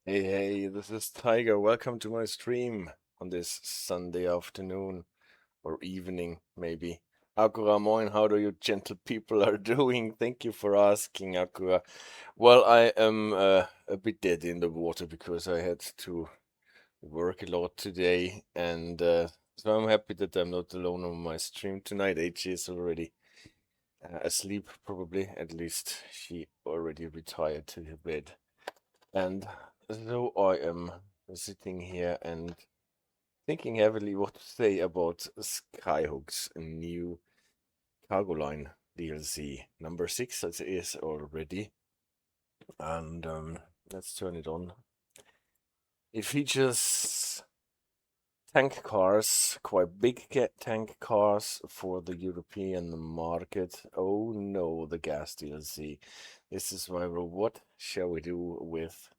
Hey, this is Tiger. Welcome to my stream on this Sunday afternoon or evening, maybe. Akura, moin, how do you gentle people are doing? Thank you for asking, Akura. Well, I am a bit dead in the water because I had to work a lot today, and so I'm happy that I'm not alone on my stream tonight. H is already asleep, probably. At least she already retired to her bed. And so I am sitting here and thinking heavily what to say about Skyhook's new cargo line DLC. Number 6 as it is already. And let's turn it on. It features tank cars, quite big tank cars for the European market. Oh no, the gas DLC. This is my role. What shall we do with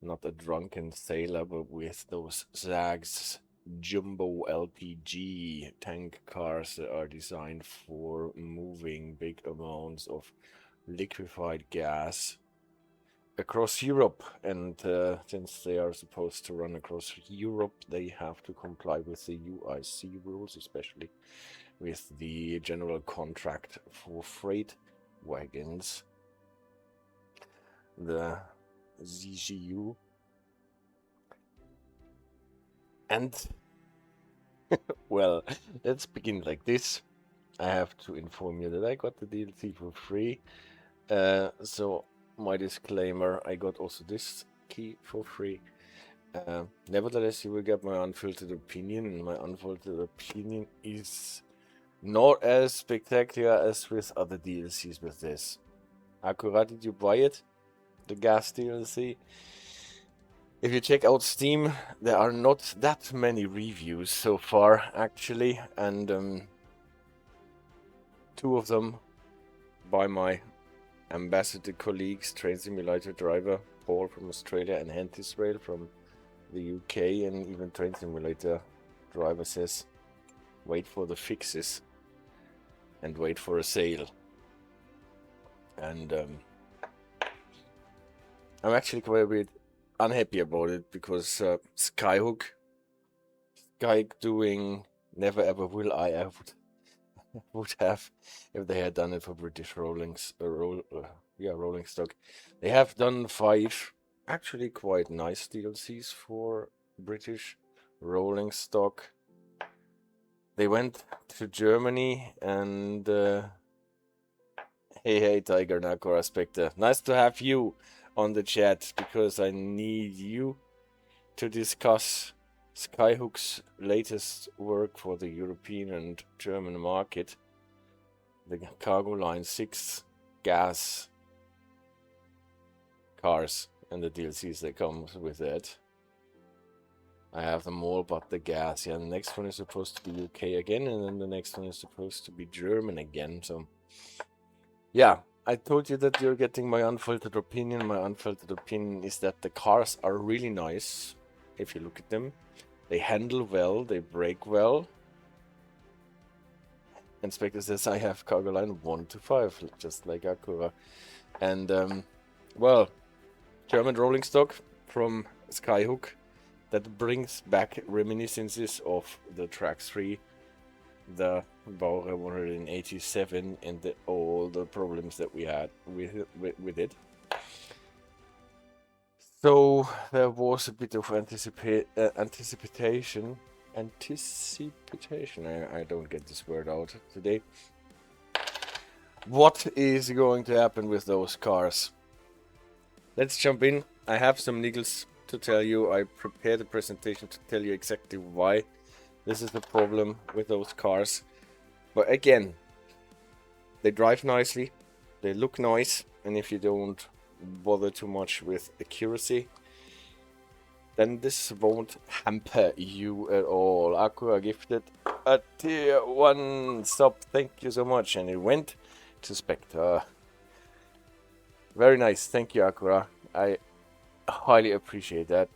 not a drunken sailor, but with those Zags jumbo LPG tank cars that are designed for moving big amounts of liquefied gas across Europe. And since they are supposed to run across Europe, they have to comply with the UIC rules, especially with the general contract for freight wagons, the ZGU. And well, let's begin like this. I have to inform you that I got the DLC for free. So my disclaimer, I got also this key for free. Nevertheless, you will get my unfiltered opinion, and my unfiltered opinion is not as spectacular as with other DLCs with this. Akura, did you buy it? The gas DLC? If you check out Steam, there are not that many reviews so far, actually, and two of them by my ambassador colleagues, Train Simulator driver Paul from Australia and Handisrail from the UK, and even Train Simulator driver says, wait for the fixes and wait for a sale. And I'm actually quite a bit unhappy about it because Skyhook doing Never Ever Will I Ever would have if they had done it for British Rolling Stock. They have done 5 actually quite nice DLCs for British Rolling Stock. They went to Germany and hey Tiger Nakora Spectre, nice to have you on the chat because I need you to discuss Skyhook's latest work for the European and German market, the Cargo Line 6 gas cars and the DLCs that come with that. I have them all but the gas. Yeah, the next one is supposed to be UK again, and then the next one is supposed to be German again. So, yeah, I told you that you're getting my unfiltered opinion. My unfiltered opinion is that the cars are really nice if you look at them. They handle well, they brake well. Inspector says I have cargo line 1 to 5, just like Akura. And, well, German rolling stock from Skyhook that brings back reminiscences of the Track 3, the Bauer 187, and all the problems that we had with it. So there was a bit of anticipation. I don't get this word out today. What is going to happen with those cars? Let's jump in. I have some niggles to tell you. I prepared a presentation to tell you exactly why this is the problem with those cars. But again, they drive nicely, they look nice, and if you don't bother too much with accuracy, then this won't hamper you at all. Aqua gifted a tier 1 sub, thank you so much, and it went to Spectre. Very nice, thank you Aqua, I highly appreciate that.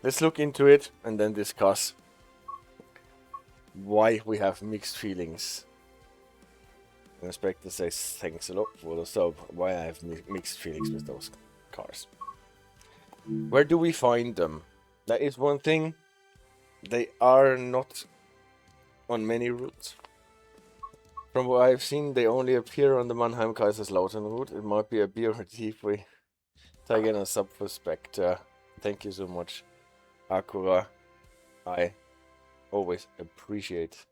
Let's look into it and then discuss why we have mixed feelings An inspector says thanks a lot for the sub. Why I have mixed feelings with those cars. Where do we find them? That is one thing. They are not on many routes. From what I've seen, they only appear on the Mannheim Kaiserslautern route. It might be a BRT if we tag in a sub for Spectre. Thank you so much, Acura. I always appreciate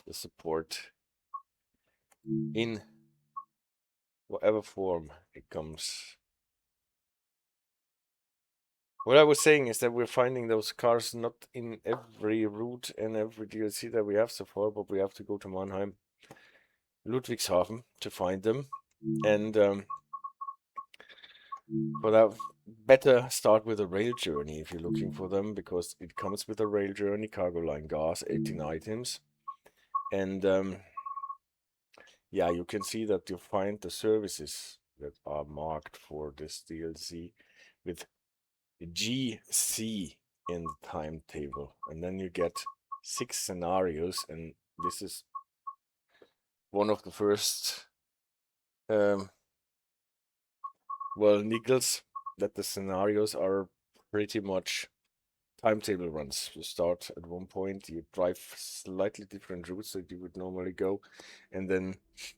the support in whatever form it comes. What I was saying is that we're finding those cars not in every route and every DLC that we have so far, but we have to go to Mannheim, Ludwigshafen to find them. And for that, better start with a rail journey if you're looking for them, because it comes with a rail journey, cargo line gas, 18 items. And yeah, you can see that you find the services that are marked for this DLC with GC in the timetable, and then you get 6 scenarios, and this is one of the first nickels that the scenarios are pretty much timetable runs. You start at one point, you drive slightly different routes that you would normally go, and then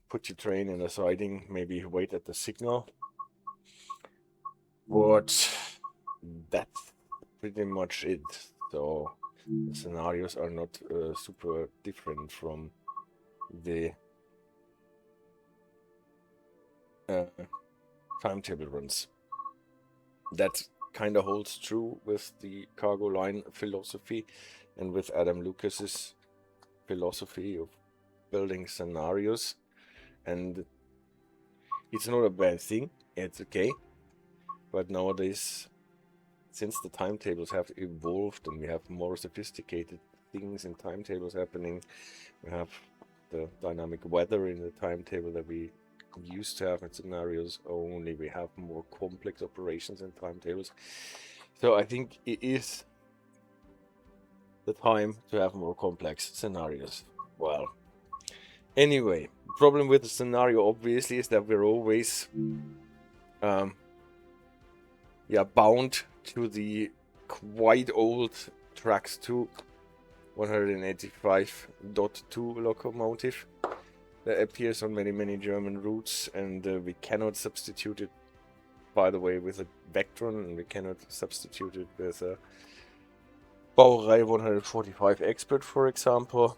put your train in a siding, maybe wait at the signal. But that's pretty much it. So the scenarios are not super different from the timetable runs. That kind of holds true with the cargo line philosophy and with Adam Lucas's philosophy of building scenarios. And it's not a bad thing, it's okay. But nowadays, since the timetables have evolved and we have more sophisticated things in timetables happening, we have the dynamic weather in the timetable that we used to have in scenarios only. We have more complex operations in timetables. So I think it is the time to have more complex scenarios. Well, anyway, the problem with the scenario obviously is that we're always bound to the quite old Trax 2 185.2 locomotive that appears on many German routes, and we cannot substitute it, by the way, with a Vectron, and we cannot substitute it with a Baureihe 145 Expert, for example.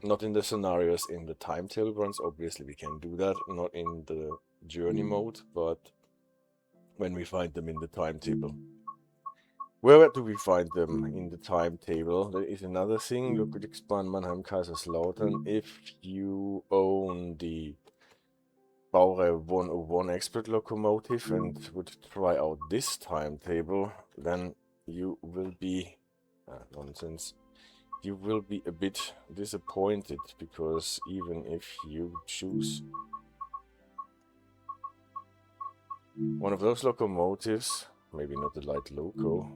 Not in the scenarios. In the timetable runs, obviously we can do that, not in the journey mode, but when we find them in the timetable. Where do we find them in the timetable? There is another thing. Ludwigsbahn, Mannheim, Kaiserslautern. If you own the Baureihe 101 Expert locomotive and would try out this timetable, then you will be nonsense. You will be a bit disappointed, because even if you choose one of those locomotives, maybe not the light loco,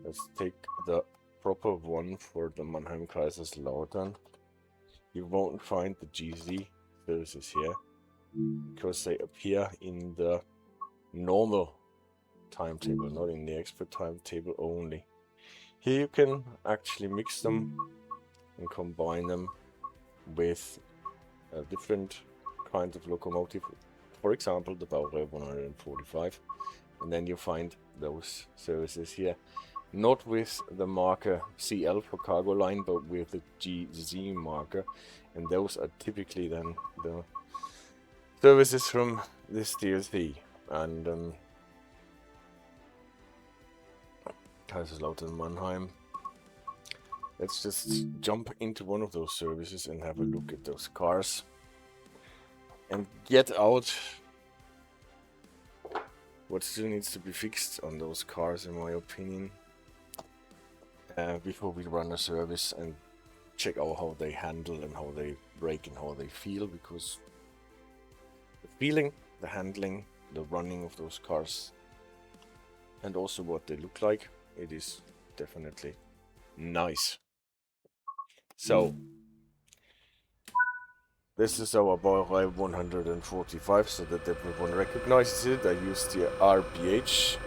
let's take the proper one for the Mannheim Kaiserslautern, you won't find the GZ services here, because they appear in the normal timetable, not in the expert timetable only. Here you can actually mix them and combine them with different kinds of locomotive, for example the Baureihe 145, and then you find those services here, not with the marker CL for cargo line, but with the GZ marker, and those are typically then the services from this DLC. And Kaiserslautern, Mannheim. Let's just jump into one of those services and have a look at those cars and get out what still needs to be fixed on those cars, in my opinion, before we run a service and check out how they handle and how they brake and how they feel, because the feeling, the handling, the running of those cars, and also what they look like, it is definitely nice. So This is our Baureihe 145, so that everyone recognizes it. I used the RBH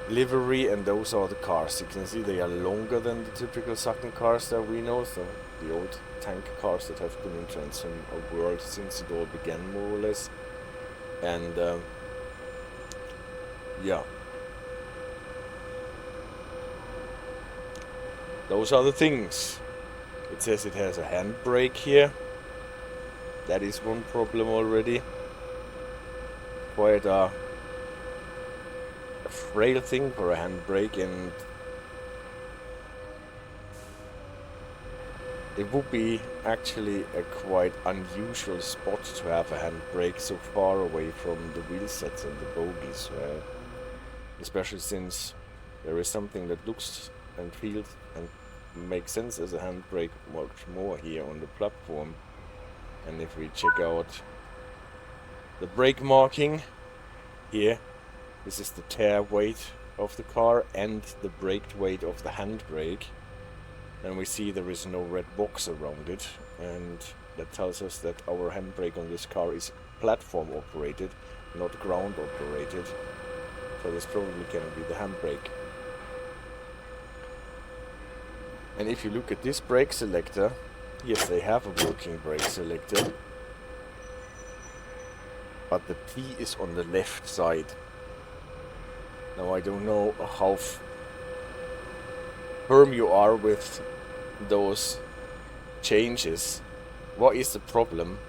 livery, and those are the cars. You can see they are longer than the typical Sachen cars that we know, so the old tank cars that have been in Transform world since it all began, more or less. And yeah, those are the things. It says it has a handbrake here. That is one problem already. Quite a frail thing for a handbrake, and it would be actually a quite unusual spot to have a handbrake so far away from the wheel sets and the bogies, especially since there is something that looks and feels and makes sense as a handbrake much more here on the platform. And if we check out the brake marking here, this is the tare weight of the car and the brake weight of the handbrake. And we see there is no red box around it, and that tells us that our handbrake on this car is platform operated, not ground operated. So this probably cannot be the handbrake. And if you look at this brake selector, yes, they have a working brake selector, but the P is on the left side. Now I don't know how firm you are with those changes. What is the problem?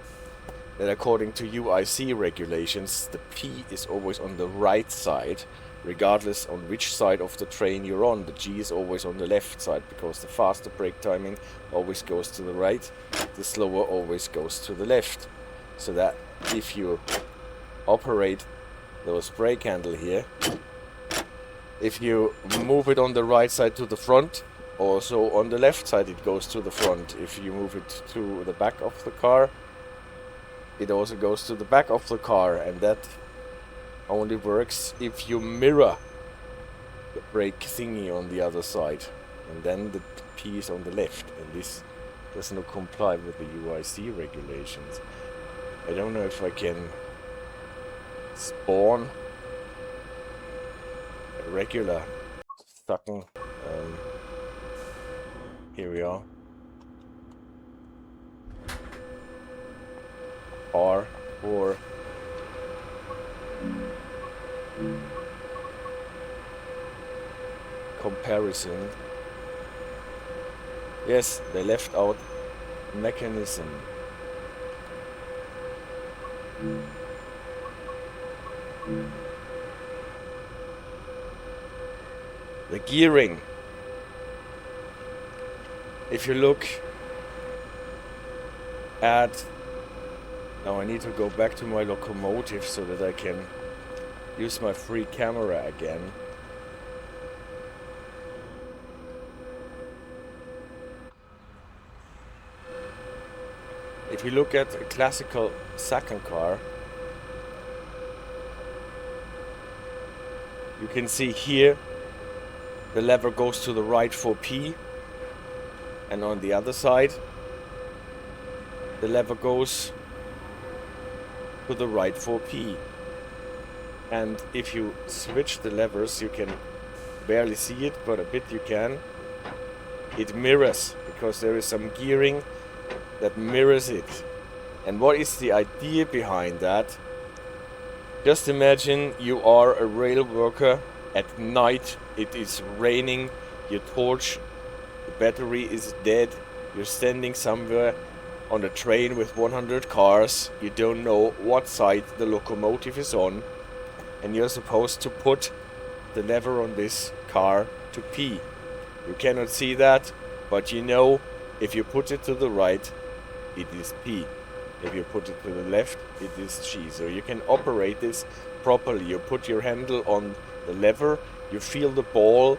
That according to UIC regulations, the P is always on the right side, regardless on which side of the train you're on. The G is always on the left side, because the faster brake timing always goes to the right, the slower always goes to the left. So that if you operate those brake handle here, if you move it on the right side to the front, also on the left side it goes to the front. If you move it to the back of the car, it also goes to the back of the car, and that only works if you mirror the brake thingy on the other side, and then the P is on the left, and this does not comply with the UIC regulations. I don't know if I can spawn a regular Sachen. Here we are. R for comparison. Yes, they left out mechanism. The gearing. If you look at... Now I need to go back to my locomotive so that I can use my free camera again. If you look at a classical Sachen car, you can see here the lever goes to the right for P, and on the other side the lever goes to the right for P. And if you switch the levers, you can barely see it, but a bit you can. It mirrors, because there is some gearing that mirrors it. And what is the idea behind that? Just imagine you are a rail worker at night, it is raining, your torch, the battery is dead, you're standing somewhere on a train with 100 cars, you don't know what side the locomotive is on, and you're supposed to put the lever on this car to P. You cannot see that, but you know if you put it to the right, it is P. If you put it to the left, it is G. So you can operate this properly. You put your handle on the lever, you feel the ball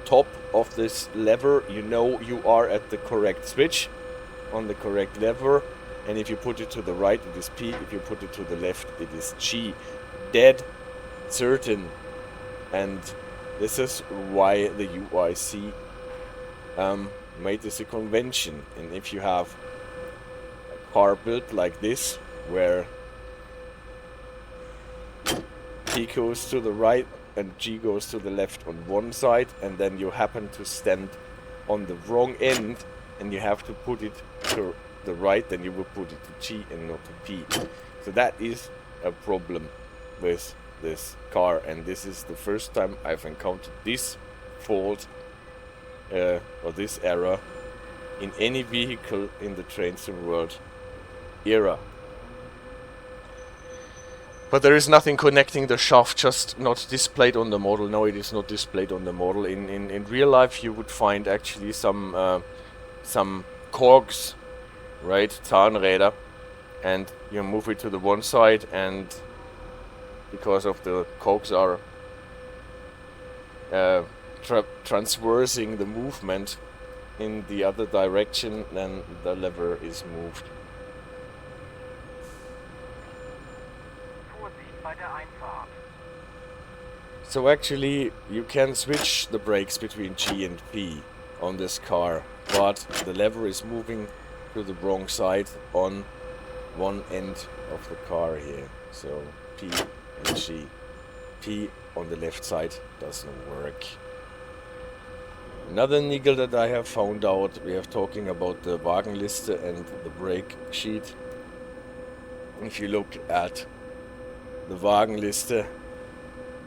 top of this lever, you know you are at the correct switch on the correct lever, and if you put it to the right, it is P. If you put it to the left, it is G. Dead certain. And this is why the UIC made this a convention. And if you have a car built like this, where P goes to the right and G goes to the left on one side, and then you happen to stand on the wrong end and you have to put it to the right, then you will put it to G and not to P. So that is a problem with this car, and this is the first time I've encountered this fault or this error in any vehicle in the Train Sim World era. But there is nothing connecting the shaft, just not displayed on the model. No, it is not displayed on the model. In real life you would find actually some cogs, right, Zahnräder, and you move it to the one side, and because of the cogs are transversing the movement in the other direction, then the lever is moved. So actually you can switch the brakes between G and P on this car, but the lever is moving to the wrong side on one end of the car here. So P and G. P on the left side doesn't work. Another niggle that I have found out, we are talking about the Wagenliste and the brake sheet. If you look at the Wagenliste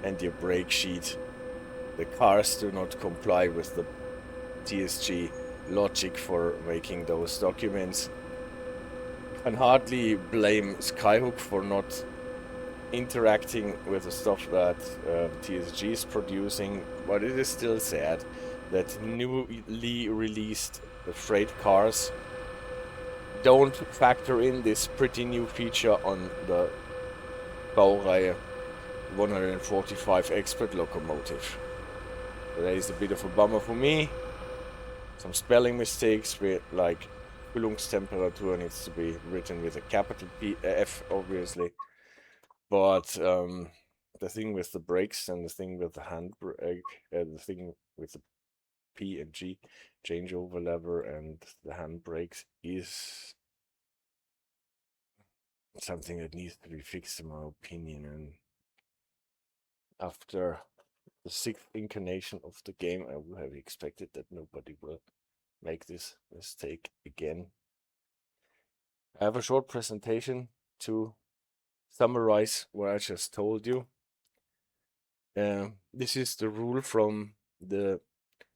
and your brake sheet, the cars do not comply with the TSG logic for making those documents. Can hardly blame Skyhook for not interacting with the stuff that TSG is producing, but it is still sad that newly released freight cars don't factor in this pretty new feature on the Baureihe 145 expert locomotive. That is a bit of a bummer for me. Some spelling mistakes with, like, Kühlungstemperatur needs to be written with a capital F, obviously. But the thing with the brakes and the thing with the handbrake, the thing with the P and G changeover lever and the handbrakes is something that needs to be fixed, in my opinion. And after the 6th incarnation of the game, I would have expected that nobody will make this mistake again. I have a short presentation to summarize what I just told you. This is the rule from the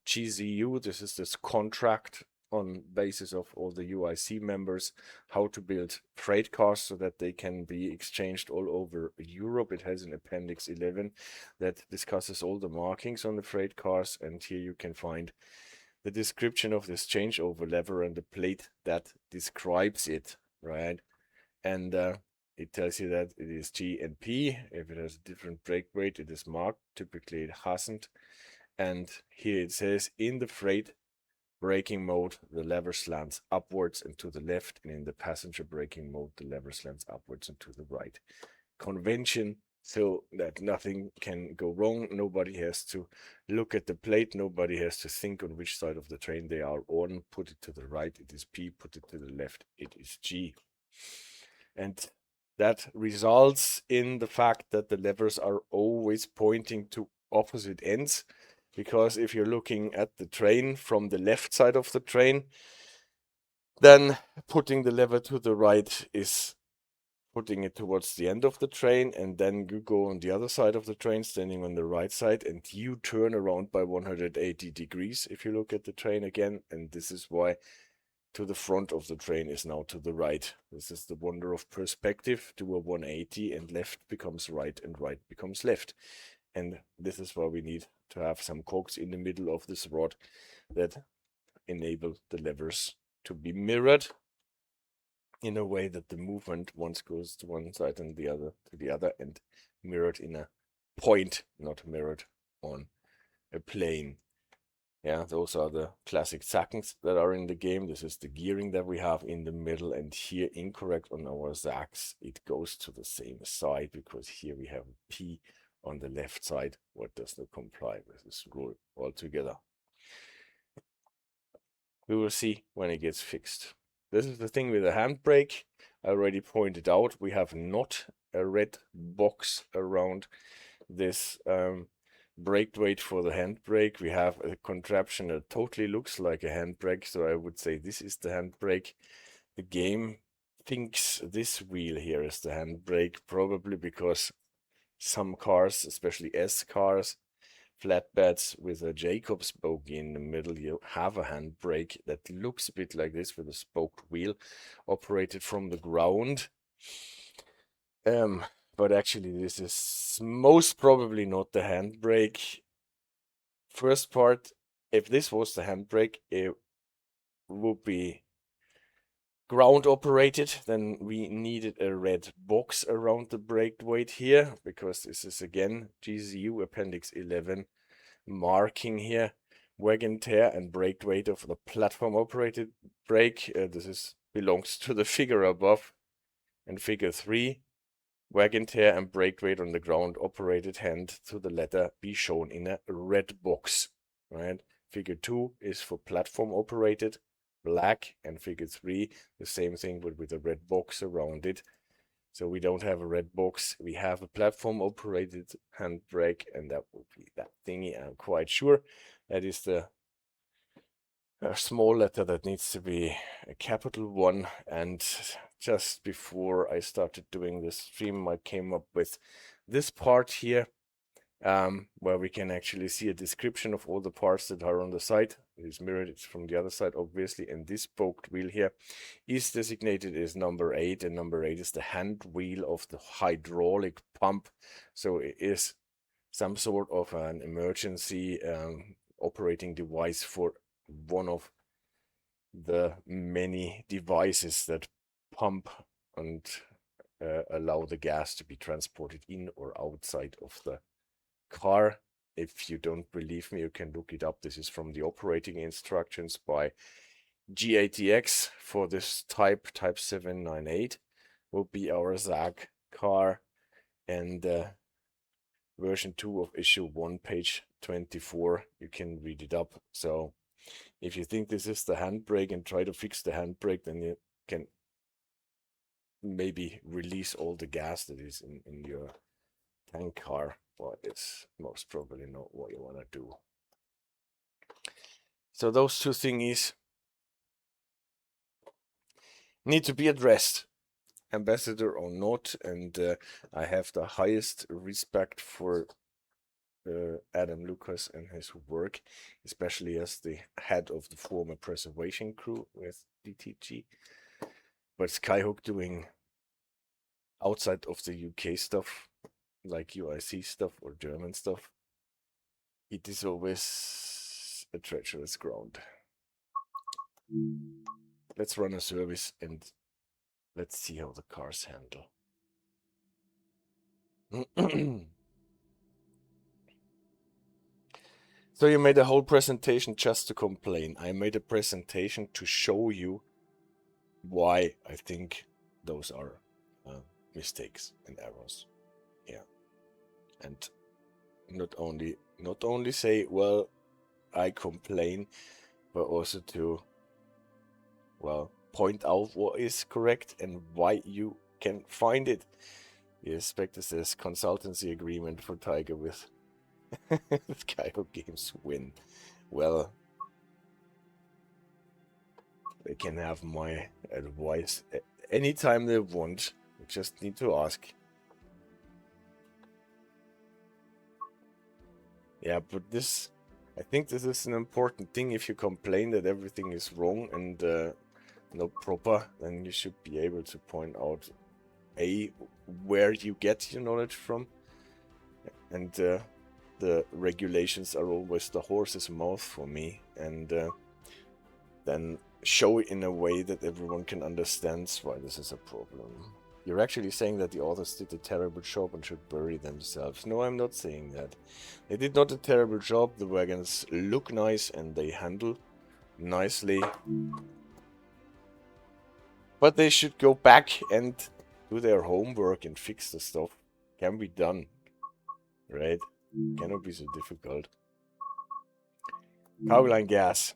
GZU. This is this contract on basis of all the UIC members, how to build freight cars so that they can be exchanged all over Europe. It has an appendix 11 that discusses all the markings on the freight cars, and here you can find the description of this changeover lever and the plate that describes it, right? And it tells you that it is G and P. If it has a different brake weight, it is marked. Typically it hasn't. And here it says, in the freight braking mode, the lever slants upwards and to the left, and in the passenger braking mode, the lever slants upwards and to the right. Convention, so that nothing can go wrong. Nobody has to look at the plate. Nobody has to think on which side of the train they are on. Put it to the right, it is P. Put it to the left, it is G. And that results in the fact that the levers are always pointing to opposite ends, because if you're looking at the train from the left side of the train, then putting the lever to the right is putting it towards the end of the train, and then you go on the other side of the train, standing on the right side, and you turn around by 180 degrees if you look at the train again, and this is why to the front of the train is now to the right. This is the wonder of perspective. Do a 180 and left becomes right and right becomes left. And this is why we need to have some cogs in the middle of this rod that enable the levers to be mirrored in a way that the movement once goes to one side and the other to the other, and mirrored in a point, not mirrored on a plane. Yeah, those are the classic Zags that are in the game. This is the gearing that we have in the middle, and here incorrect on our Zags. It goes to the same side because here we have P on the left side, what does not comply with this rule altogether. We will see when it gets fixed. this is the thing with the handbrake. I already pointed out we have not a red box around this brake weight for the handbrake. We have a contraption that totally looks like a handbrake, so I would say this is the handbrake. The game thinks this wheel here is the handbrake, probably because some cars, especially S cars, flatbeds with a Jacobs bogie in the middle, you have a handbrake that looks a bit like this with a spoked wheel operated from the ground. But actually this is most probably not the handbrake. First part, if this was the handbrake, it would be ground operated. Then we needed a red box around the brake weight here, because this is again GZU Appendix 11 marking here wagon tear and brake weight of the platform operated brake. This belongs to the figure above, and figure 3 wagon tear and brake weight on the ground operated hand to the letter be shown in a red box, right? Figure 2 is for platform operated black, and figure 3 the same thing but with a red box around it. So we don't have a red box, we have a platform operated handbrake, and that will be that thingy. I'm quite sure that is the small letter that needs to be a capital one. And just before I started doing this stream, I came up with this part here, where we can actually see a description of all the parts that are on the side. It is mirrored from the other side, obviously, and this spoked wheel here is designated as number 8, and number 8 is the hand wheel of the hydraulic pump. So it is some sort of an emergency operating device for one of the many devices that pump and allow the gas to be transported in or outside of the car. If you don't believe me, you can look it up. This is from the operating instructions by GATX for this type 798 will be our Zag car, and version 2 of issue 1 page 24, you can read it up. So if you think this is the handbrake and try to fix the handbrake, then you can maybe release all the gas that is in your tank car, but it's most probably not what you want to do. So those two thingies need to be addressed, ambassador or not, and I have the highest respect for Adam Lucas and his work, especially as the head of the former preservation crew with DTG. But Skyhook doing outside of the UK stuff, like UIC stuff or German stuff, it is always a treacherous ground. Let's run a service and let's see how the cars handle. So you made a whole presentation just to complain. I made a presentation to show you why I think those are mistakes and errors. Yeah. And not only say, well, I complain, but also to, well, point out what is correct and why you can find it. You expect this consultancy agreement for Tiger with Skyhook Games win. Well, they can have my advice anytime they want. You just need to ask. Yeah, but this, I think this is an important thing. If you complain that everything is wrong and not proper, then you should be able to point out where you get your knowledge from, and the regulations are always the horse's mouth for me, and then show it in a way that everyone can understand why this is a problem. You're actually saying that the authors did a terrible job and should bury themselves. No, I'm not saying that. They did not a terrible job. The wagons look nice and they handle nicely. But they should go back and do their homework and fix the stuff. Can be done. Right? Cannot be so difficult. Powerline gas.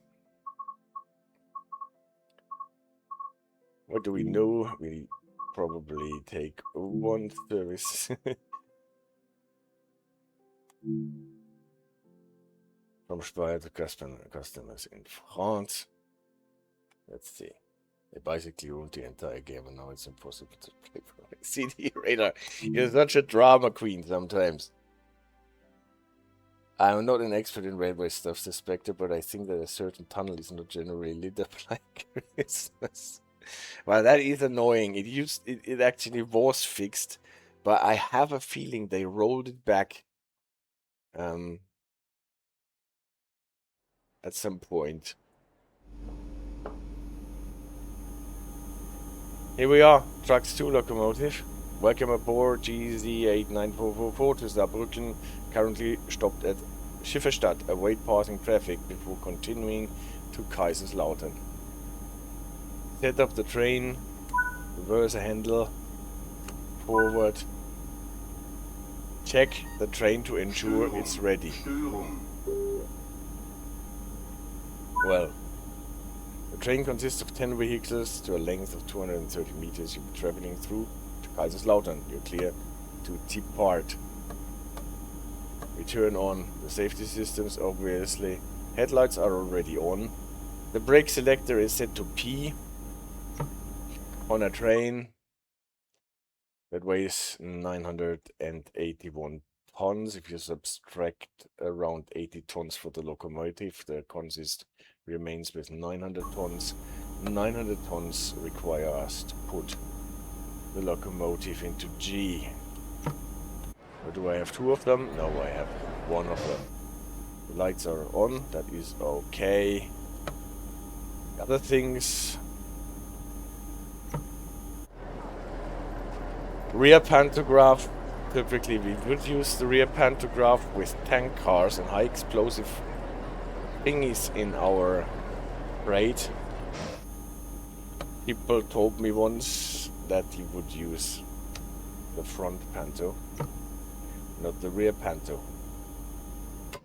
What do we know? We probably take one service from Speyer to customers in France. Let's see. They basically ruled the entire game and now it's impossible to play for a CD radar. You're such a drama queen sometimes. I'm not an expert in railway stuff, suspected, but I think that a certain tunnel is not generally lit up like Christmas. Well, that is annoying. It actually was fixed, but I have a feeling they rolled it back at some point. Here we are, Trucks 2 locomotive. Welcome aboard GZ89444 to Saarbrücken, currently stopped at Schifferstadt, await passing traffic before continuing to Kaiserslautern. Set up the train, reverse handle, forward. Check the train to ensure it's ready. Well, the train consists of 10 vehicles to a length of 230 meters. You'll be traveling through to Kaiserslautern. You're clear to depart. We turn on the safety systems, obviously. Headlights are already on. The brake selector is set to P on a train that weighs 981 tons. If you subtract around 80 tons for the locomotive, the consist remains with 900 tons. 900 tons require us to put the locomotive into G. Or do I have two of them? No, I have one of them. The lights are on, that is okay. Other things. Rear pantograph. Typically we would use the rear pantograph with tank cars and high explosive thingies in our raid. People told me once that you would use the front panto, not the rear panto.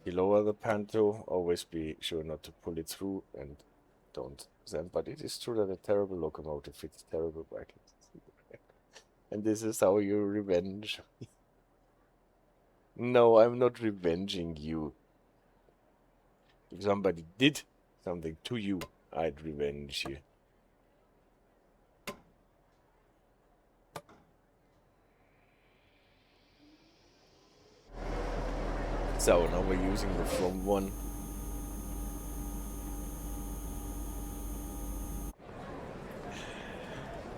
You lower the panto, always be sure not to pull it through and don't then. But it is true that a terrible locomotive fits terrible brackets. And this is how you revenge me. No, I'm not revenging you. If somebody did something to you, I'd revenge you. So now we're using the from one.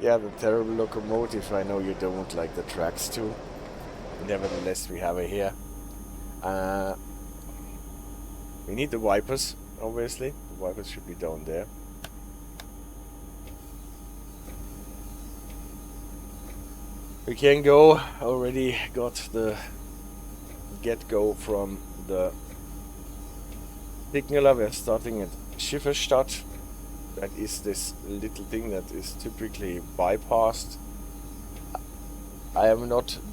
Yeah, the terrible locomotive. I know you don't like the tracks too. Nevertheless, we have it here. We need the wipers, obviously. The wipers should be down there. We can go. Already got the get-go from the signaler. We're starting at Schifferstadt. That is this little thing that is typically bypassed.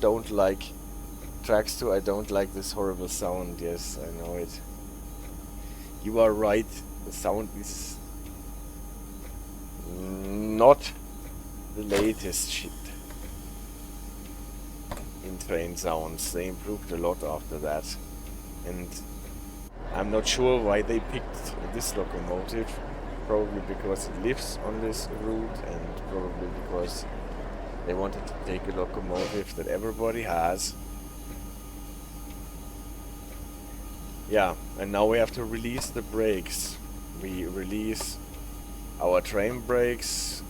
Don't like tracks too. I don't like this horrible sound. Yes, I know it. You are right. The sound is not the latest shit in train sounds. They improved a lot after that. And I'm not sure why they picked this locomotive. Probably because it lives on this route and probably because they wanted to take a locomotive that everybody has. Yeah, and now we have to release the brakes. We release our train brakes,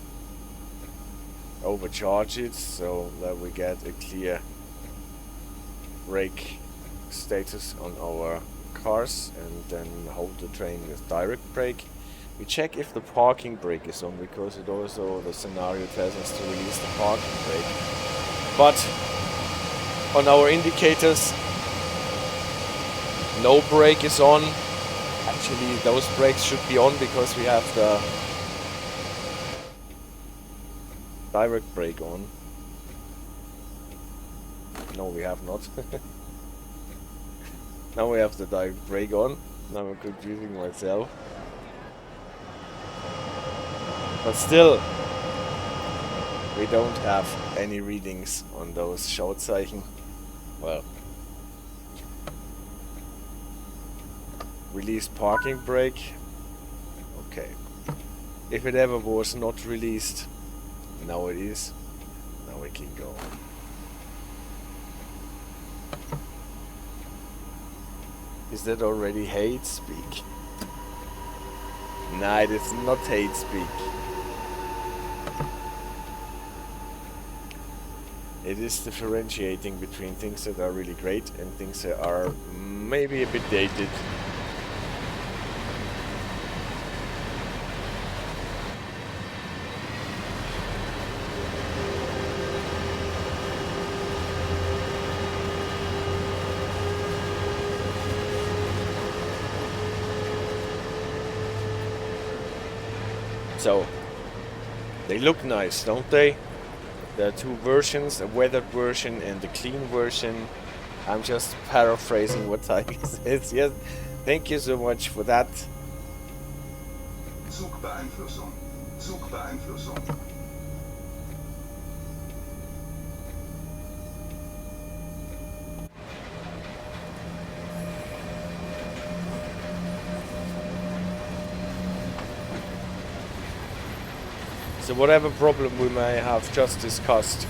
overcharge it so that we get a clear brake status on our cars, and then hold the train with direct brake. We check if the parking brake is on, because it also, the scenario tells us to release the parking brake. But on our indicators, no brake is on. Actually, those brakes should be on because we have the direct brake on. No, we have not. Now we have the direct brake on. Now I'm confusing myself. But still, we don't have any readings on those Schautzeichen. Well, released parking brake. Okay. If it ever was not released, now it is. Now we can go. Is that already hate speak? Nah, it is not hate speak. It is differentiating between things that are really great and things that are maybe a bit dated. So, they look nice, don't they? There are two versions, a weathered version and the clean version. I'm just paraphrasing what Tiger says. Yes, thank you so much for that. Zugbeeinflussung. Zugbeeinflussung. So whatever problem we may have just discussed,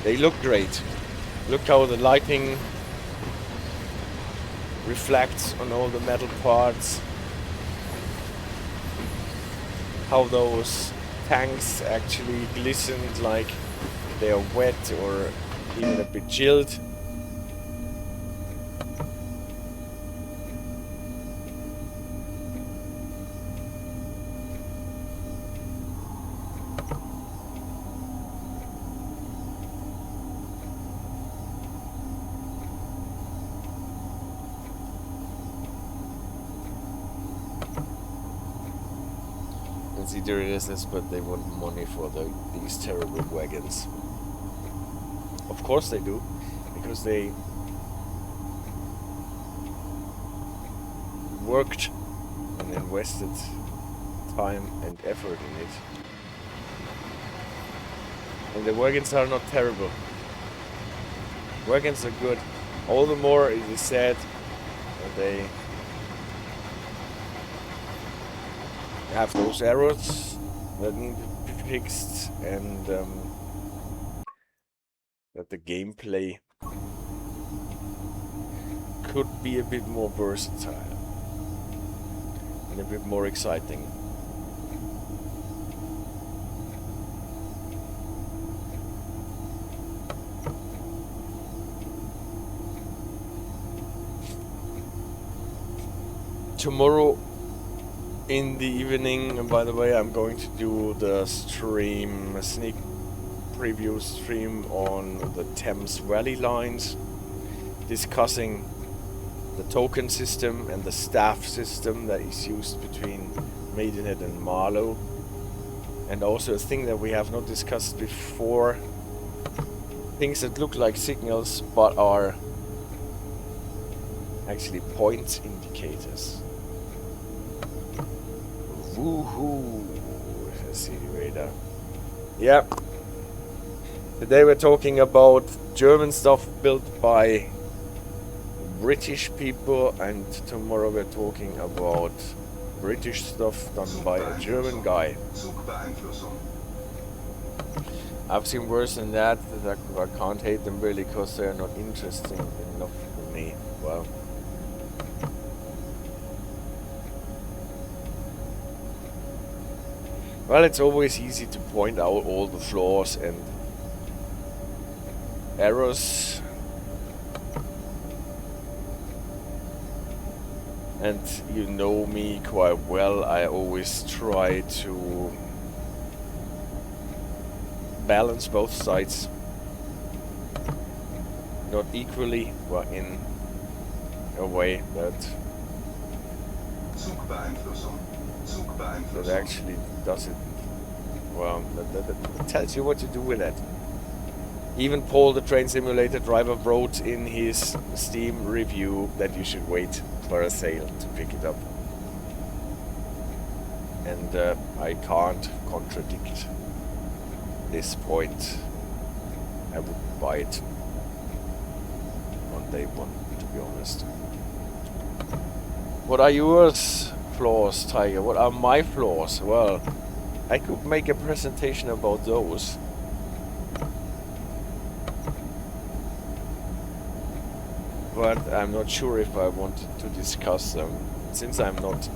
they look great. Look how the lighting reflects on all the metal parts. How those tanks actually glistened like they are wet or even a bit chilled. See, there it is, but they want money for these terrible wagons. Of course they do, because they worked and invested time and effort in it. And the wagons are not terrible. Wagons are good. All the more it is said that they have those errors that need to be fixed, and that the gameplay could be a bit more versatile and a bit more exciting. Tomorrow in the evening, and by the way, I'm going to do the stream, a sneak preview stream on the Thames Valley lines, discussing the token system and the staff system that is used between Maidenhead and Marlow, and also a thing that we have not discussed before, things that look like signals but are actually point indicators. Woohoo! City radar. Yeah. Today we're talking about German stuff built by British people, and tomorrow we're talking about British stuff done by a German guy. I've seen worse than that. I can't hate them really because they're not interesting enough for me. Well. Well, it's always easy to point out all the flaws and errors. And you know me quite well, I always try to balance both sides. Not equally, but in a way that actually does it well, that tells you what to do with it. Even Paul, the train simulator driver, wrote in his Steam review that you should wait for a sale to pick it up. And I can't contradict this point, I would buy it on day one, to be honest. What are yours flaws, Tiger? What are my flaws? Well, I could make a presentation about those. But I'm not sure if I want to discuss them. Since I'm not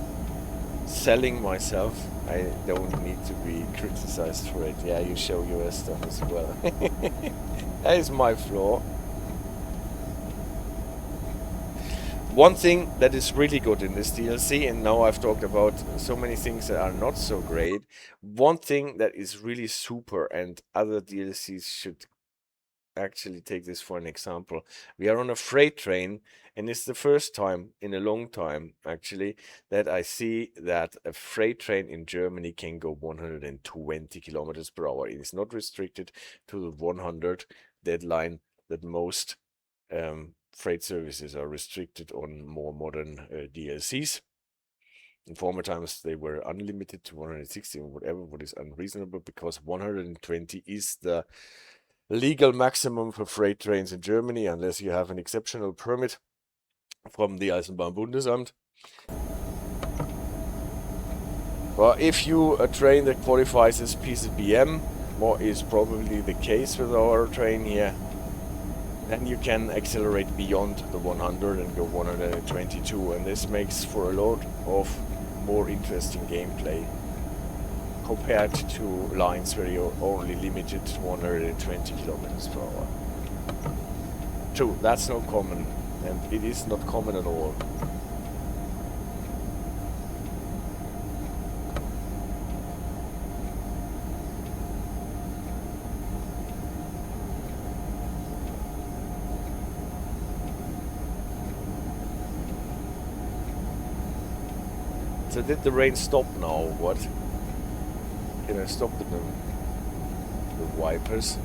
selling myself, I don't need to be criticized for it. Yeah, you show your stuff as well. That is my flaw. One thing that is really good in this DLC, and now I've talked about so many things that are not so great, one thing that is really super, and other DLCs should actually take this for an example. We are on a freight train, and it's the first time in a long time actually that I see that a freight train in Germany can go 120 kilometers per hour. It is not restricted to the 100 deadline that most freight services are restricted on more modern DLCs. In former times they were unlimited to 160 or whatever, what is unreasonable, because 120 is the legal maximum for freight trains in Germany, unless you have an exceptional permit from the Eisenbahnbundesamt. Well, if you a train that qualifies as PZB M, what is probably the case with our train here, then you can accelerate beyond the 100 and go 122, and this makes for a lot of more interesting gameplay compared to lines where you're only limited to 120 kilometers per hour. True, that's not common, and it is not common at all. So did the rain stop now? What? Can I stop the wipers?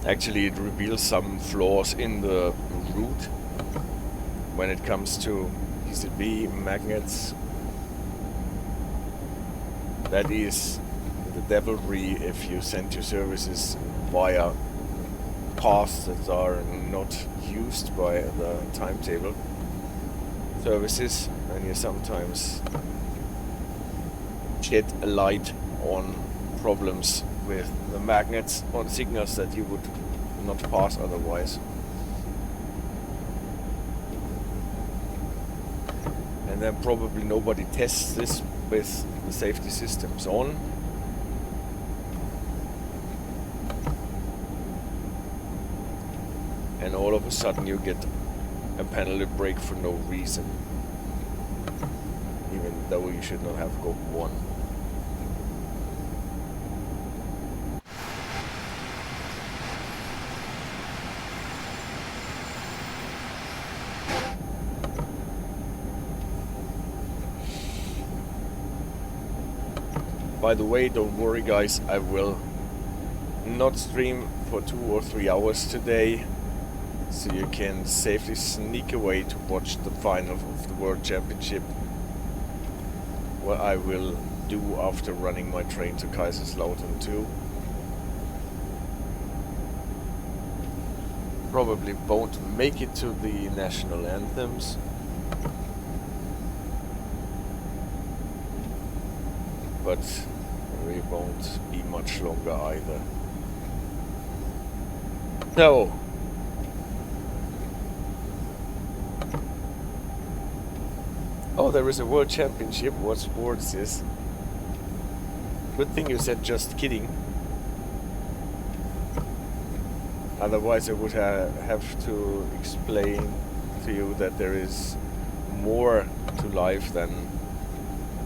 Actually, it reveals some flaws in the route when it comes to PZB magnets. That is the devilry if you send your services via paths that are not used by the timetable services, and you sometimes shed a light on problems with the magnets on signals that you would not pass otherwise. And then probably nobody tests this with the safety systems on. And all of a sudden you get a penalty brake for no reason, even though you should not have got one. By the way, don't worry guys, I will not stream for 2 or 3 hours today, so you can safely sneak away to watch the final of the World Championship, what I will do after running my train to Kaiserslautern too. Probably won't make it to the national anthems. But we won't be much longer either. So, oh, there is a World Championship. What sport is this? Good thing you said just kidding. Otherwise I would have to explain to you that there is more to life than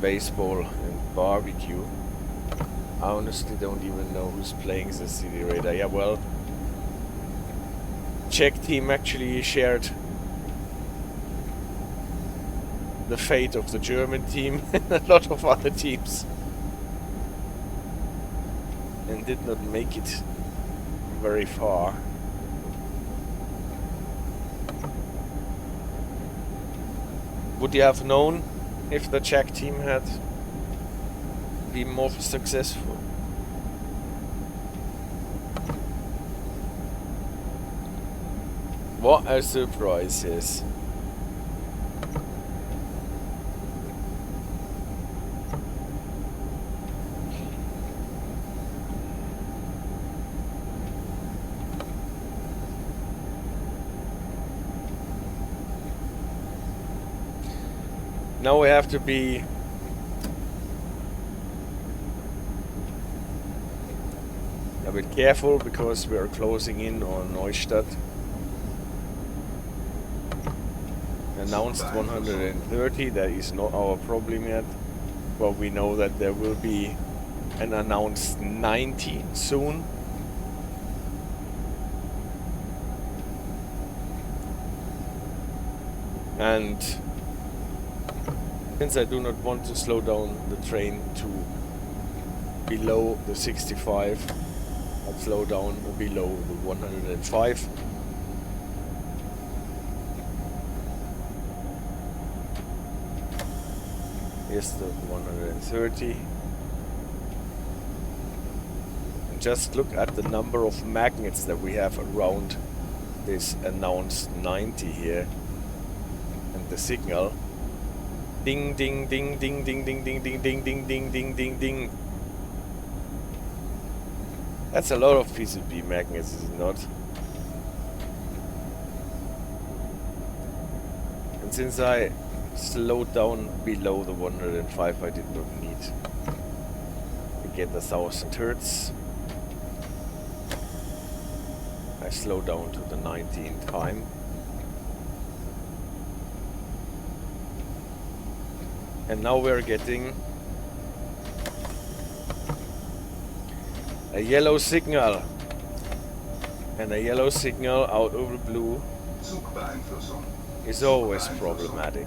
baseball and barbecue. I honestly don't even know who's playing the City Raider. Yeah, well, Czech team actually shared the fate of the German team and a lot of other teams, and did not make it very far. Would you have known if the Czech team had been more successful? What a surprise, yes. Now we have to be a bit careful because we are closing in on Neustadt. Announced 130, that is not our problem yet, but we know that there will be an announced 90 soon. And since I do not want to slow down the train to below the 65, I'll slow down below the 105. Here's the 130. And just look at the number of magnets that we have around this announced 90 here. And the signal. Ding ding ding ding ding ding ding ding ding ding ding ding ding ding. That's a lot of PZB magnets, is it not? And since I slowed down below the 105, I did not need to get 1000 hertz. I slowed down to the 19 time. And now we're getting a yellow signal. And a yellow signal out of the blue is always problematic.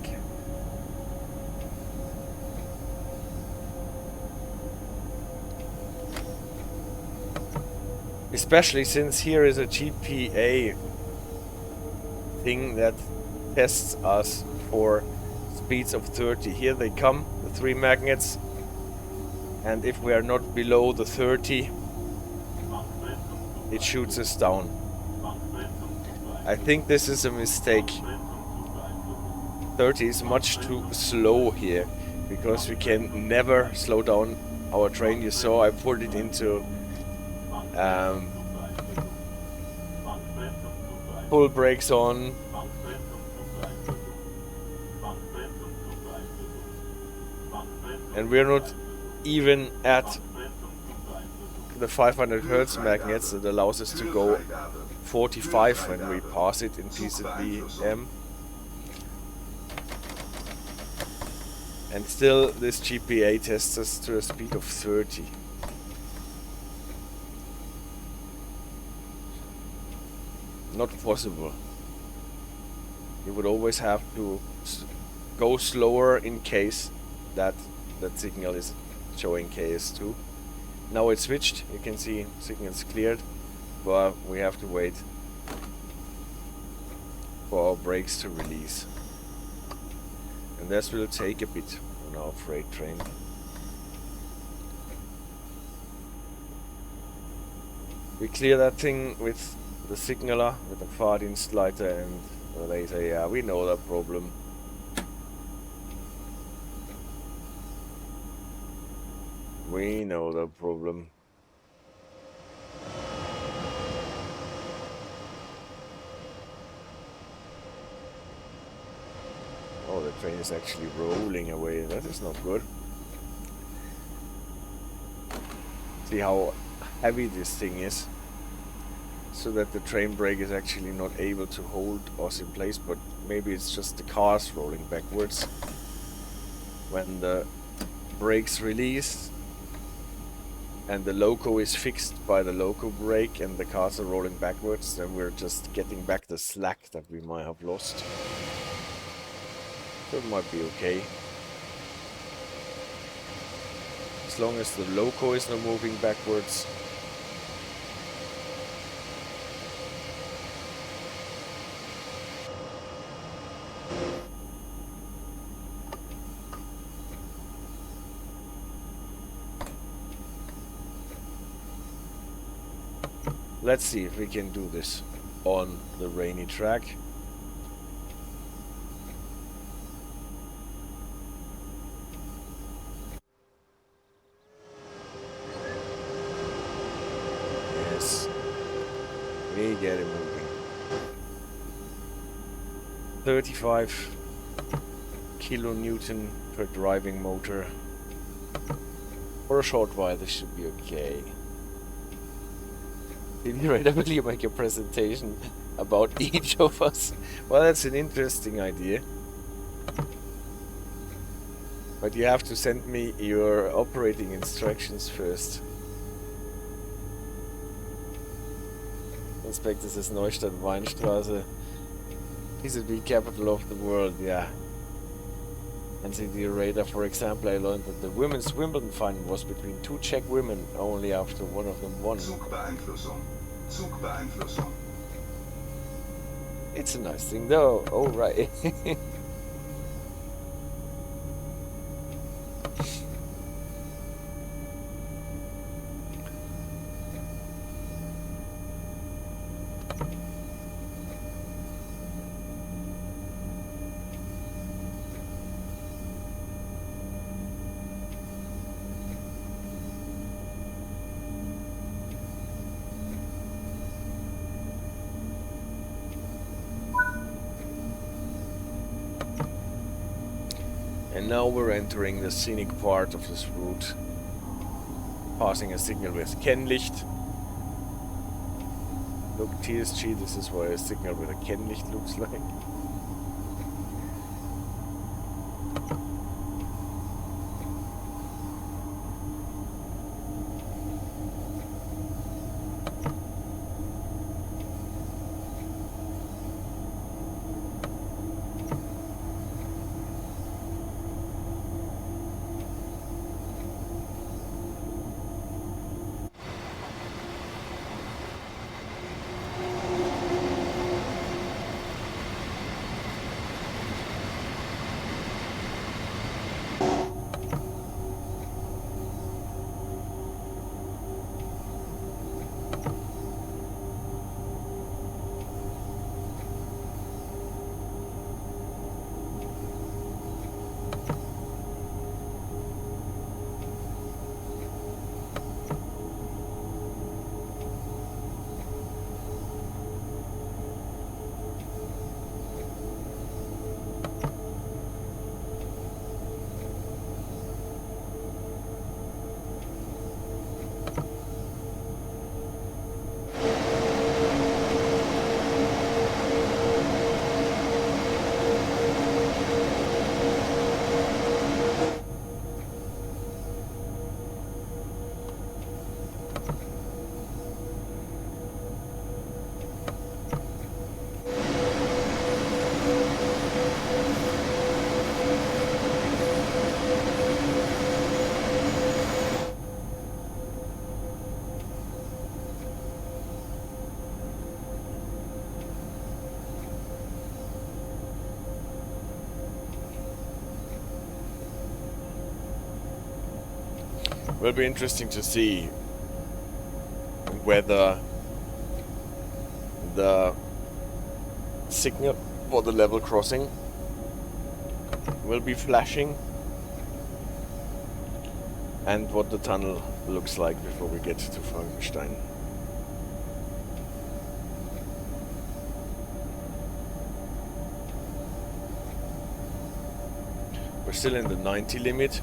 Especially since here is a GPA thing that tests us for speeds of 30. Here they come, the 3 magnets, and if we are not below the 30, it shoots us down. I think this is a mistake. 30 is much too slow here, because we can never slow down our train. You saw I put it into full brakes on. And we're not even at the 500 Hertz magnets that allows us to go 45 when we pass it in PZB M. And still this GPA tests us to a speed of 30. Not possible. You would always have to go slower in case that signal is showing KS2. Now it's switched, you can see signal's cleared, but we have to wait for our brakes to release. And this will take a bit on our freight train. We clear that thing with the signaler, with the Fahrdienstleiter, and they say, yeah, we know that problem. We know the problem. Oh, the train is actually rolling away. That is not good. See how heavy this thing is. so that the train brake is actually not able to hold us in place, but maybe it's just the cars rolling backwards. When the brakes release and the loco is fixed by the loco brake and the cars are rolling backwards, then we're just getting back the slack that we might have lost. So it might be okay. As long as the loco is not moving backwards. Let's see if we can do this on the rainy track. Yes, we get it moving. 35 kilonewton per driving motor. For a short while this should be okay. Did you randomly make a presentation about each of us? Well, that's an interesting idea. But you have to send me your operating instructions first. Inspector says Neustadt, Weinstraße. PZB capital of the world, yeah. And see the radar, for example, I learned that the women's Wimbledon final was between two Czech women only after one of them won. Zugbeeinflussung. Zugbeeinflussung. It's a nice thing though, oh right. And now we're entering the scenic part of this route, passing a signal with Kennlicht. Look, TSG, this is what a signal with a Kennlicht looks like. Will be interesting to see whether the signal for the level crossing will be flashing and what the tunnel looks like before we get to Frankenstein. We're still in the 90 limit.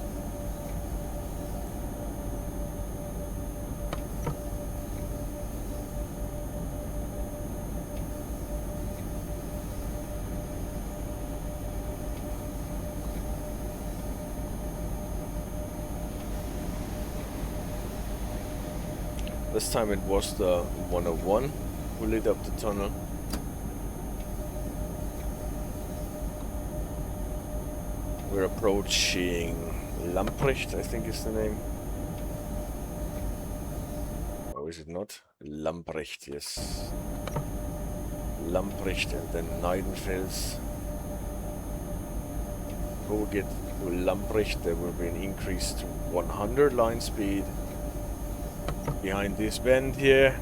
This time it was the 101 who lit up the tunnel. We're approaching Lambrecht, I think is the name. Or is it not? Lambrecht, yes. Lambrecht and then Neidenfels. Before we get to Lambrecht, there will be an increase to 100 line speed. Behind this bend here.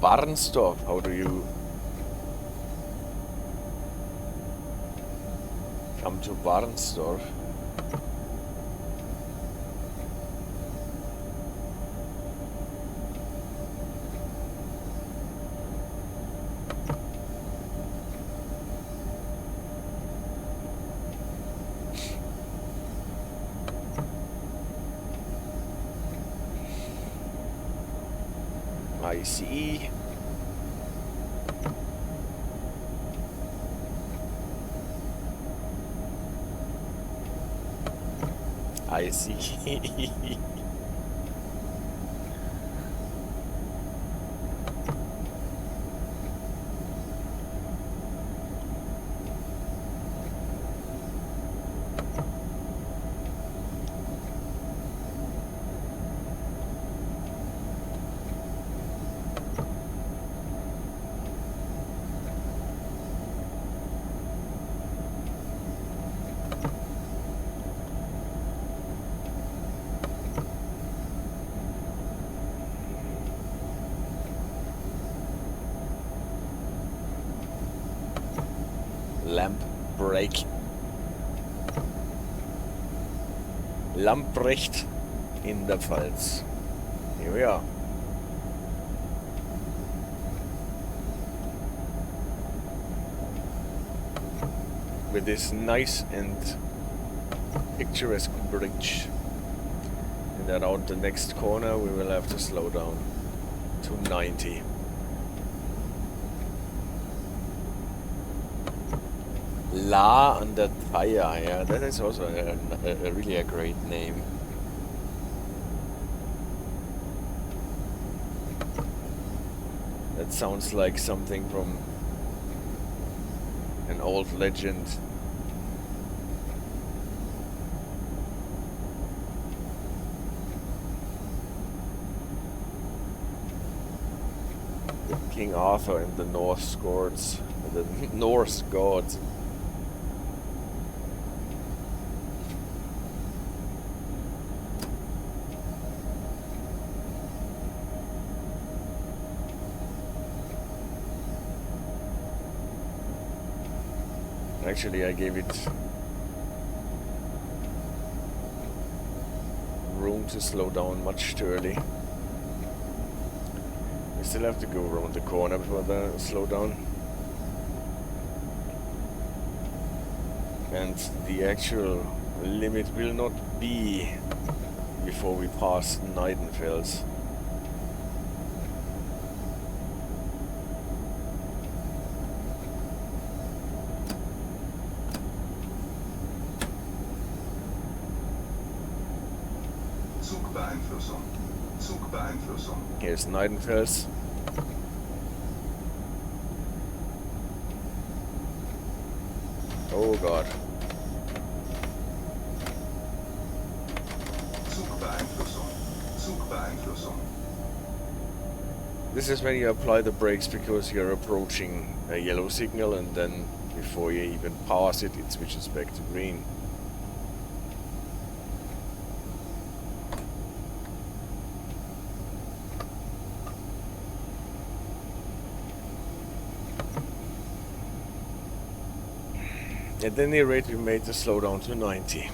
Barnsdorf, how do you come to Barnsdorf? ICE. I see. Lambrecht. Lambrecht in der Pfalz. Here we are. With this nice and picturesque bridge. And around the next corner we will have to slow down to 90. La and the tire, yeah, that is also a really a great name. That sounds like something from an old legend. With King Arthur and the Norse gods. The Norse gods. Actually, I gave it room to slow down much too early. We still have to go around the corner before the slow down. And the actual limit will not be before we pass Neidenfels. Here's Neidenfels. Oh god. This is when you apply the brakes because you're approaching a yellow signal, and then before you even pass it, it switches back to green. At any rate, we made the slowdown to 90.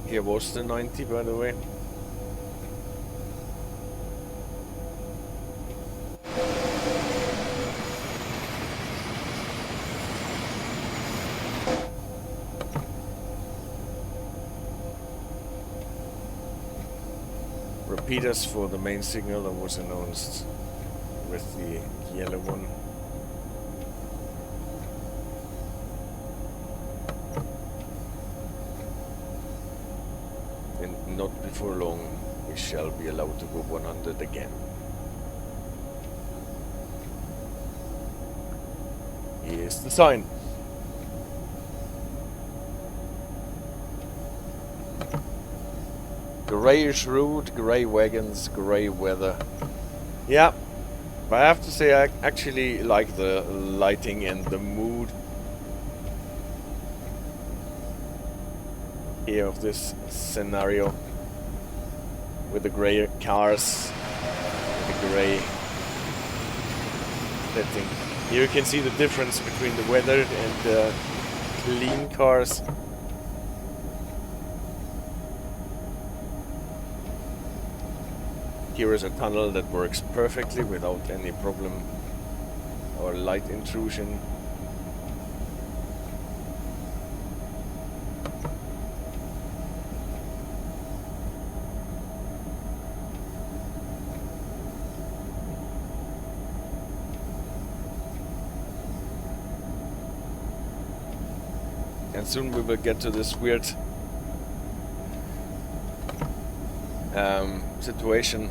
Here was the 90, by the way. repeaters for the main signal that was announced with the yellow one. And not before long we shall be allowed to go 100 again. Here's the sign. Greyish road, grey wagons, grey weather. Yeah, but I have to say I actually like the lighting and the mood here of this scenario with the grey cars, with the grey setting. Here you can see the difference between the weathered and the clean cars. Here is a tunnel that works perfectly without any problem or light intrusion. And soon we will get to this weird situation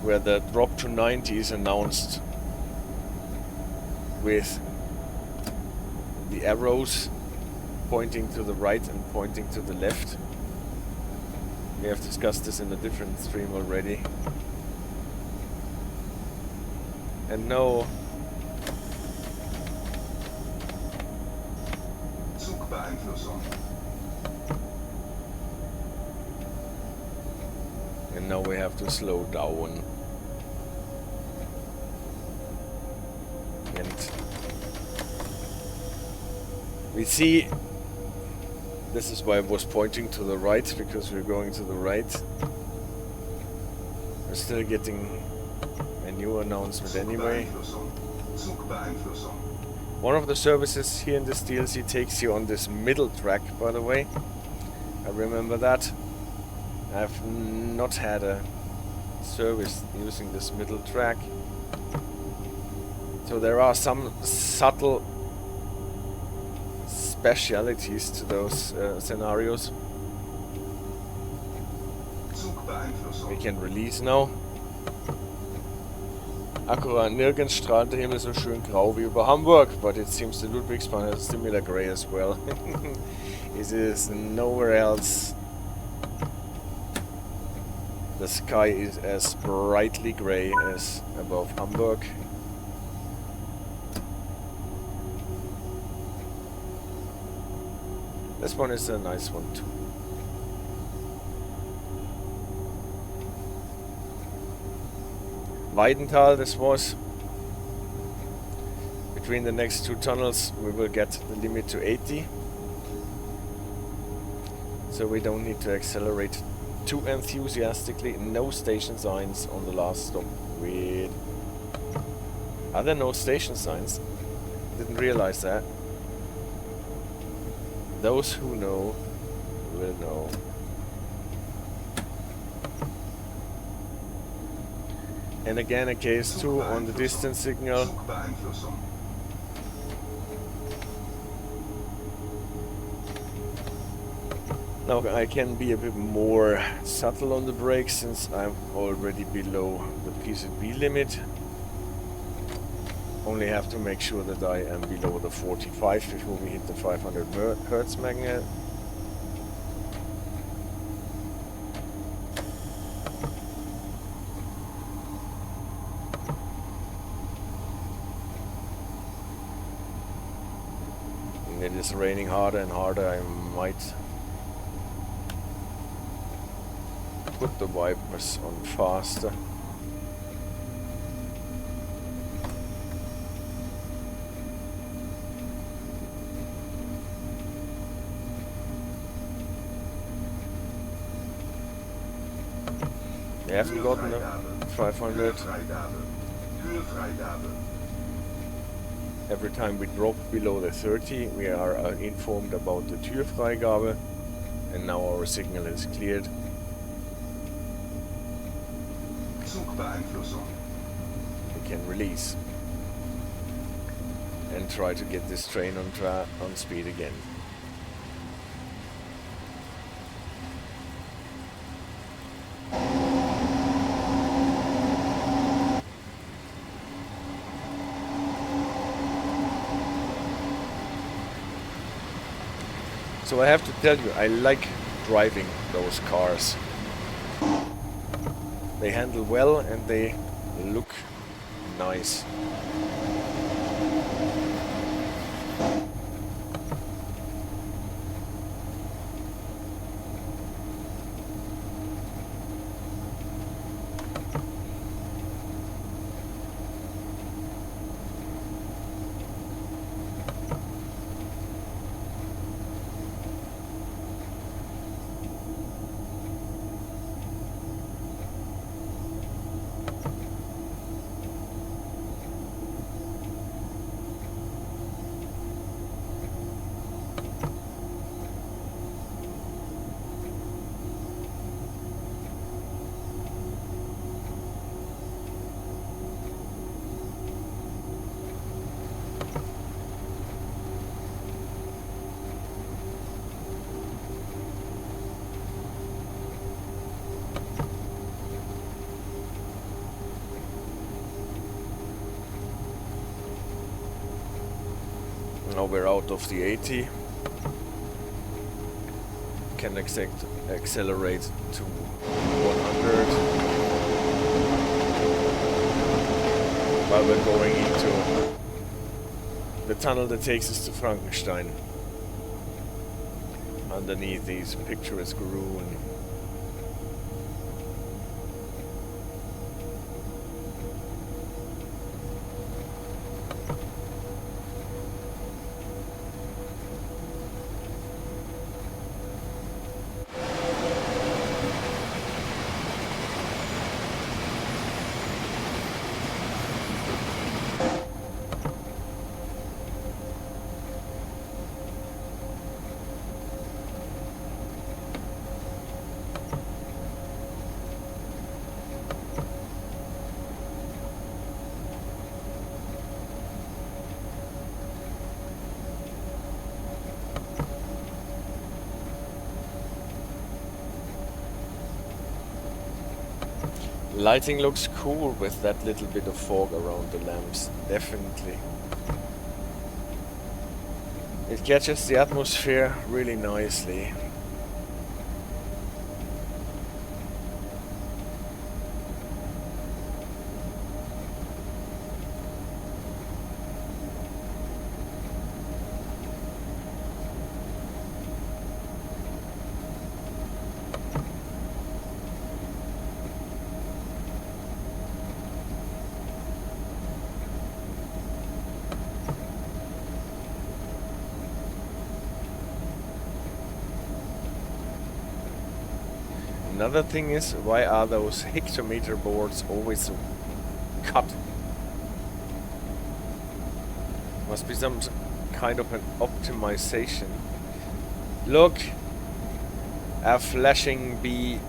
where the drop to 90 is announced with the arrows pointing to the right and pointing to the left. We have discussed this in a different stream already. And no. Zugbeeinflussung. And now we have to slow down. And we see, this is why I was pointing to the right, because we're going to the right. We're still getting a new announcement anyway. One of the services here in this DLC takes you on this middle track, by the way. I remember that. I've not had a service using this middle track. So there are some subtle specialities to those scenarios. We can release now. Akkurat nirgends strahlt der Himmel so schön grau wie über Hamburg, but it seems the Ludwigsbahn has similar grey as well. It is nowhere else. The sky is as brightly grey as above Hamburg. This one is a nice one too. Weidenthal, this was. Between the next two tunnels we will get the limit to 80. So we don't need to accelerate too enthusiastically. No station signs on the last stop. Weird. Are there no station signs? Didn't realize that. Those who know will know. And again a case 2 on the distance signal. Now I can be a bit more subtle on the brakes since I'm already below the PZB limit. Only have to make sure that I am below the 45 before we hit the 500 Hertz magnet. And it is raining harder and harder. I might put the wipers on faster. We haven't gotten a 500. Every time we drop below the 30, we are informed about the Türfreigabe, and now our signal is cleared. Zugbeeinflussung. We can release and try to get this train on speed again. So I have to tell you, I like driving those cars. They handle well and they look nice. Now we're out of the 80. Can accelerate to 100. While we're going into the tunnel that takes us to Frankenstein. Underneath these picturesque ruins. Lighting looks cool with that little bit of fog around the lamps, definitely. It catches the atmosphere really nicely. Another thing is, why are those hectometer boards always so cut? Must be some kind of an optimization. Look! A flashing BU.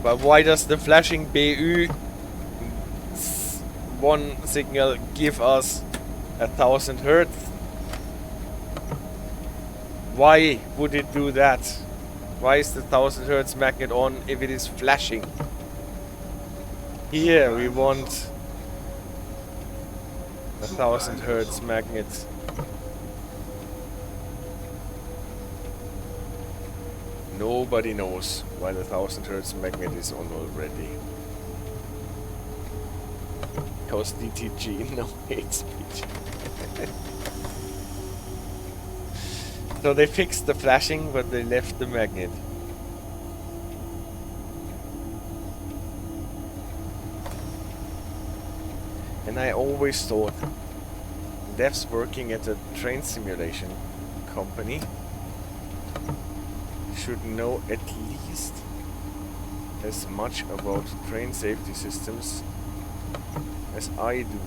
But why does the flashing BU one signal give us 1000 Hertz? Why would it do that? Why is the 1000 Hertz magnet on if it is flashing? Here we want 1000 Hertz magnet. Nobody knows why the 1000 Hertz magnet is on already. Because DTG no hate speech. So they fixed the flashing, but they left the magnet. And I always thought devs working at a train simulation company should know at least as much about train safety systems as I do.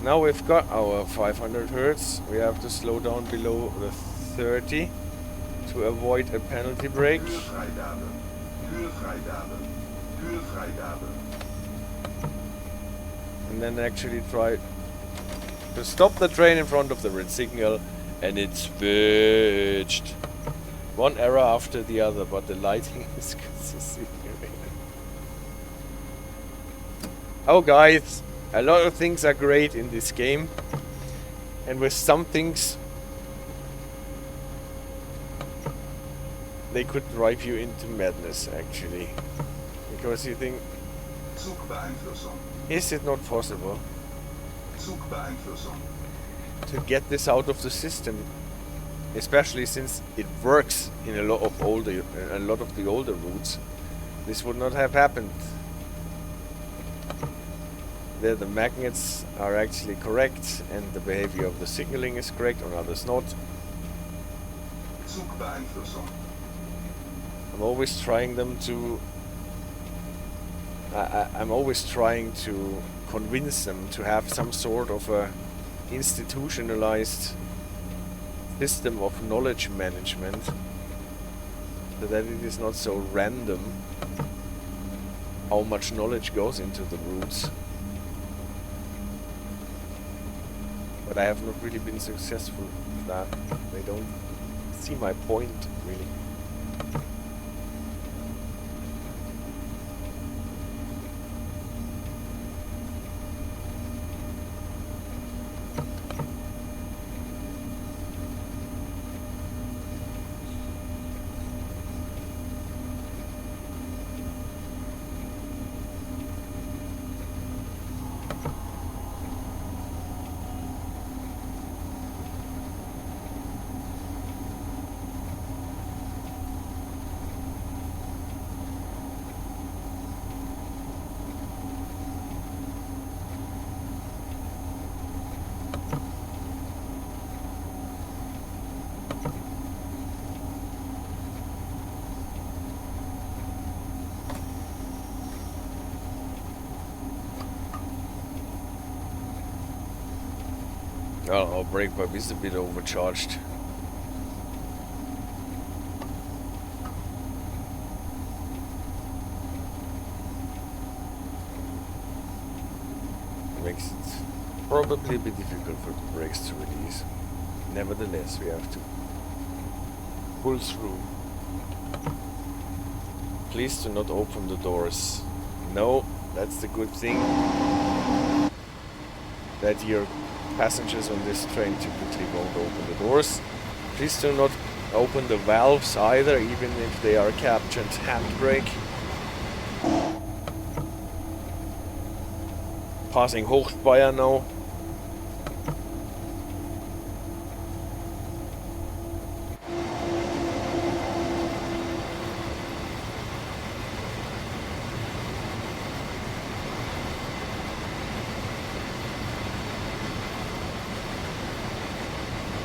Now we've got our 500 hertz. We have to slow down below the 30 to avoid a penalty brake. Huurvrijgabe. Huurvrijgabe. Huurvrijgabe. And then actually try to stop the train in front of the red signal, and it switched. One error after the other, but the lighting is consistent. Oh guys, a lot of things are great in this game, and with some things they could drive you into madness actually, because you think, Zugbeeinflussung. is it not possible Zugbeeinflussung. to get this out of the system, especially since it works in a lot of the older routes? This would not have happened. There the magnets are actually correct and the behavior of the signaling is correct, on others not. Zugbeeinflussung. I'm always trying them to I'm always trying to convince them to have some sort of a institutionalized system of knowledge management, so that it is not so random how much knowledge goes into the routes. But I have not really been successful with that. They don't see my point, really. Well, our brake pipe is a bit overcharged. Makes it probably a bit difficult for the brakes to release. Nevertheless, we have to pull through. Please do not open the doors. No, that's the good thing. That your passengers on this train typically won't open the doors. Please do not open the valves either, even if they are captured handbrake. Passing Hochspeyer now.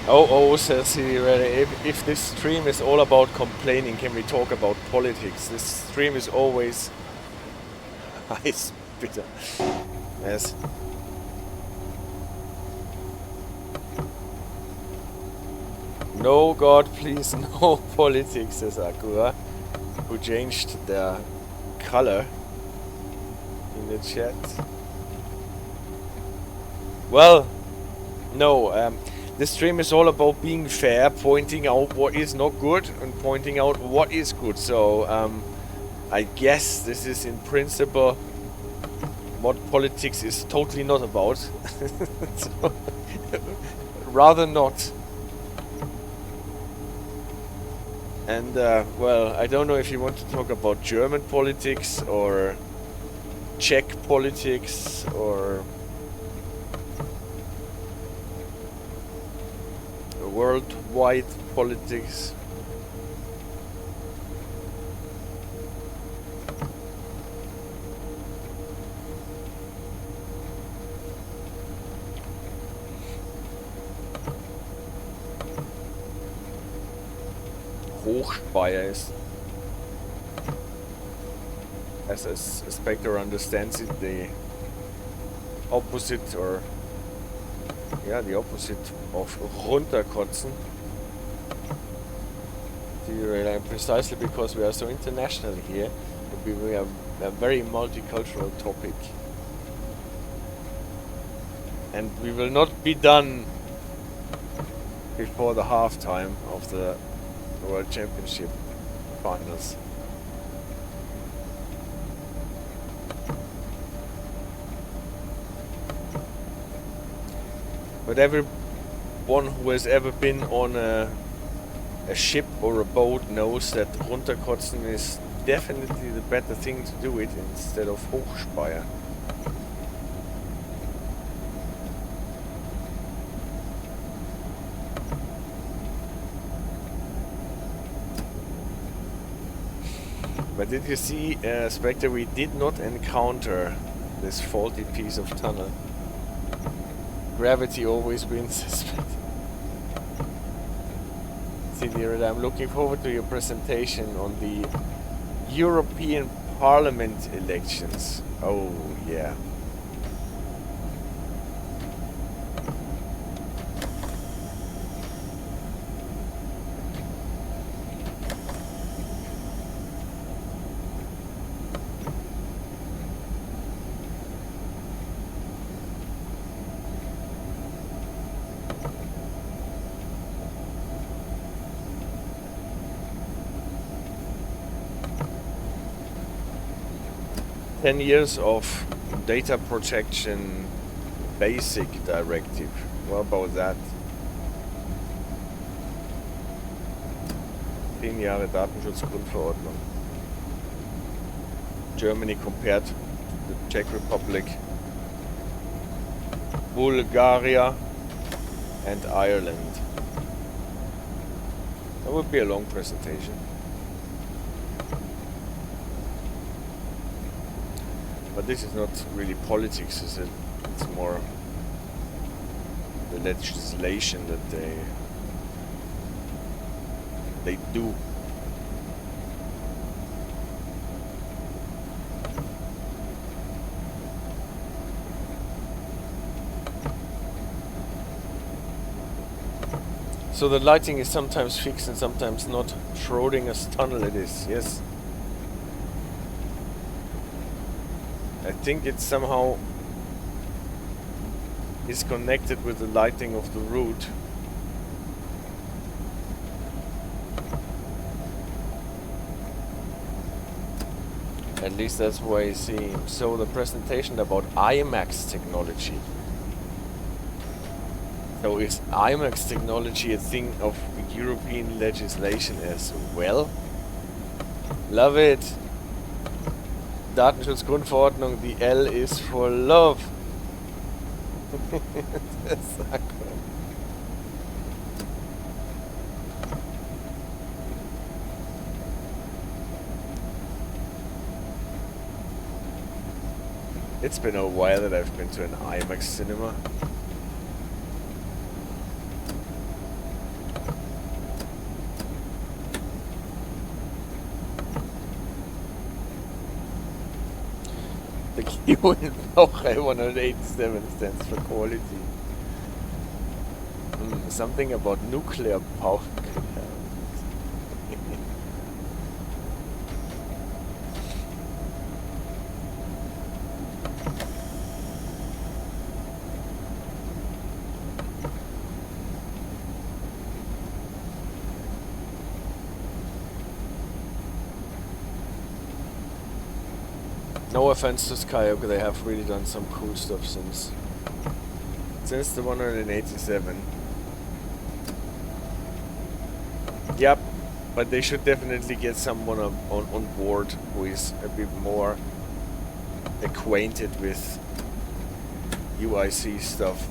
Oh, says he really, if this stream is all about complaining, can we talk about politics? This stream is always ice bitter. Yes. No, God, please, no politics, says Akura, who changed their color in the chat. Well, no, this stream is all about being fair, pointing out what is not good and pointing out what is good. So I guess this is in principle what politics is totally not about. So, rather not. And well, I don't know if you want to talk about German politics or Czech politics or worldwide politics. Hochspeyer is, as Spectre understands it, the opposite or yeah, the opposite of runterkotzen. Precisely because we are so international here, we have a very multicultural topic. And we will not be done before the halftime of the World Championship finals. But everyone who has ever been on a ship or a boat knows that runterkotzen is definitely the better thing to do it instead of Hochspeyer. But did you see, Spectre, we did not encounter this faulty piece of tunnel. Gravity always wins. See there, I'm looking forward to your presentation on the European Parliament elections. Oh yeah. Ten years of data protection basic directive. What about that? 10 Jahre Datenschutzgrundverordnung. Germany compared to the Czech Republic, Bulgaria and Ireland. That would be a long presentation. But this is not really politics, is it? It's more the legislation that they do. So the lighting is sometimes fixed and sometimes not. Schrodinger's tunnel it is, yes. I think it somehow is connected with the lighting of the route. At least that's what I see. So the presentation about IMAX technology. So is IMAX technology a thing of European legislation as well? Love it. Datenschutzgrundverordnung, the L is for love. It's been a while that I've been to an IMAX cinema. The Q in Bauchei 187 stands for quality. Something about nuclear power. No offense to Skyhook, they have really done some cool stuff since the 187. Yep, but they should definitely get someone on board who is a bit more acquainted with UIC stuff.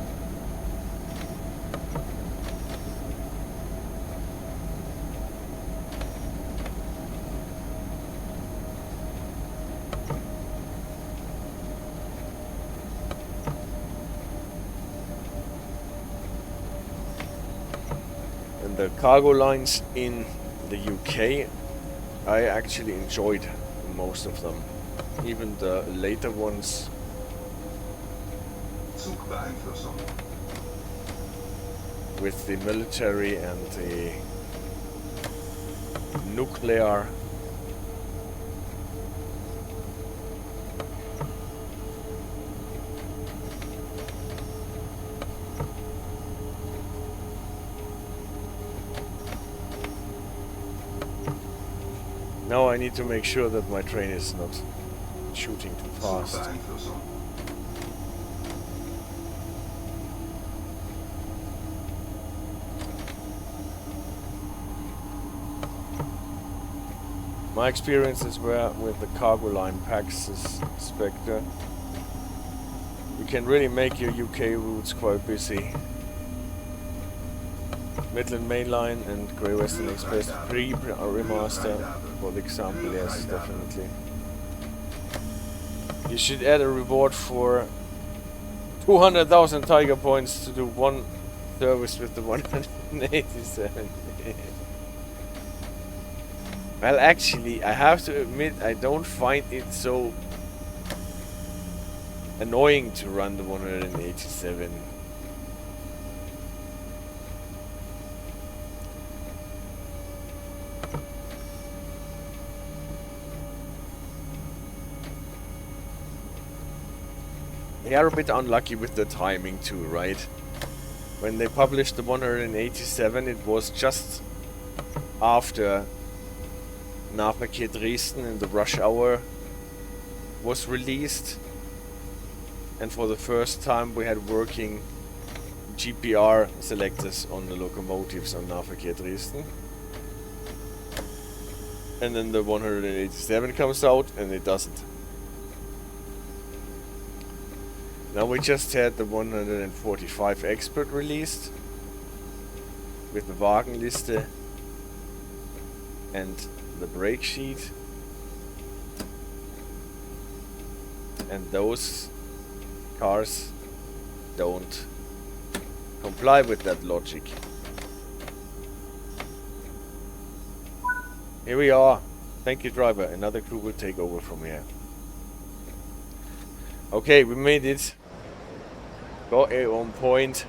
The cargo lines in the UK, I actually enjoyed most of them, even the later ones. Zugbeeinflussung. with the military and the nuclear. Now I need to make sure that my train is not shooting too fast. Zugbeeinflussung. My experiences were with the cargo line Pax's Spectre. You can really make your UK routes quite busy. Midland Main Line and Grey Western Express remaster, for the example, yes, definitely. You should add a reward for 200,000 Tiger points to do one service with the 187. Well, actually, I have to admit, I don't find it so annoying to run the 187. They are a bit unlucky with the timing too, right? When they published the 187, it was just after Nahverkehr Dresden in the rush hour was released, and for the first time we had working GPR selectors on the locomotives on Nahverkehr Dresden. And then the 187 comes out and it doesn't. Now we just had the 145 Expert released with the Wagenliste and the brake sheet, and those cars don't comply with that logic. Here we are. Thank you, driver. Another crew will take over from here. Okay, we made it. Got it on point.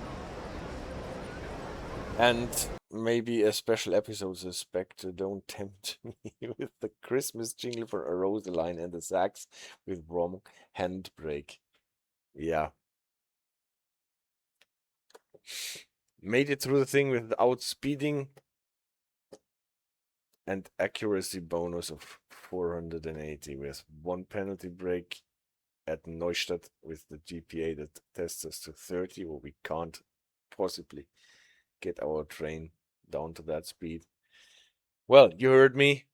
And maybe a special episode of Spectre. Don't tempt me with the Christmas jingle for a Rosaline and the Zags with wrong handbrake. Yeah. Made it through the thing without speeding. And accuracy bonus of 480 with one penalty brake at Neustadt with the GPA that tests us to 30, or we can't possibly get our train down to that speed. Well, you heard me.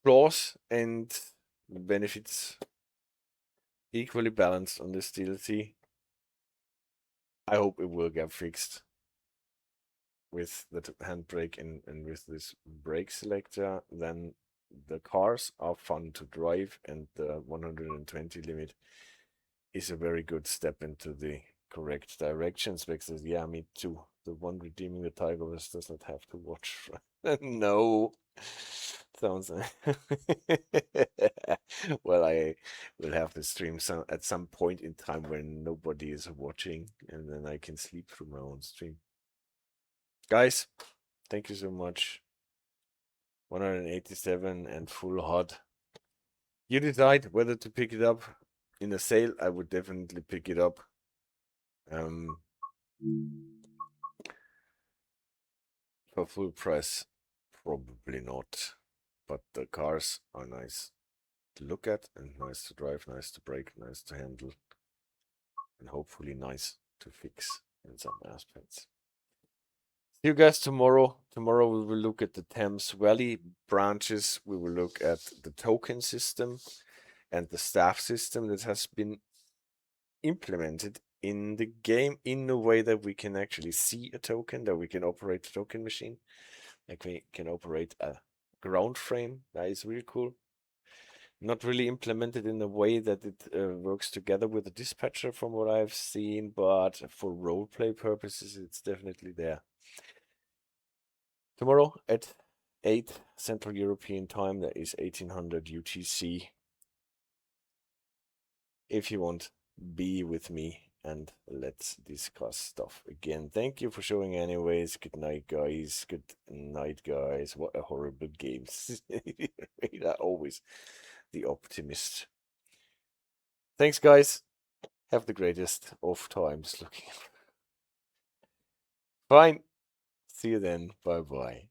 Flaws and benefits equally balanced on this DLC. I hope it will get fixed with the handbrake and with this brake selector. Then the cars are fun to drive, and the 120 limit is a very good step into the correct directions, because yeah, me too. The one redeeming the Tiger West does not have to watch. No. Sounds well, I will have the stream at some point in time when nobody is watching, and then I can sleep through my own stream. Guys, thank you so much. 187 and full hot. You decide whether to pick it up. In a sale, I would definitely pick it up. For full price, probably not. But the cars are nice to look at and nice to drive, nice to brake, nice to handle, and hopefully nice to fix in some aspects. See you guys tomorrow. Tomorrow we will look at the Thames Valley branches. We will look at the token system and the staff system that has been implemented in the game in a way that we can actually see a token, that we can operate a token machine, like we can operate a ground frame. That is really cool. Not really implemented in a way that it works together with the dispatcher from what I've seen, but for roleplay purposes, it's definitely there. Tomorrow at 8 Central European Time, that is 1800 UTC. If you want, be with me and let's discuss stuff again. Thank you for showing anyways. Good night, guys. Good night, guys. What a horrible game. Always the optimist. Thanks, guys. Have the greatest of times looking. Fine. See you then. Bye-bye.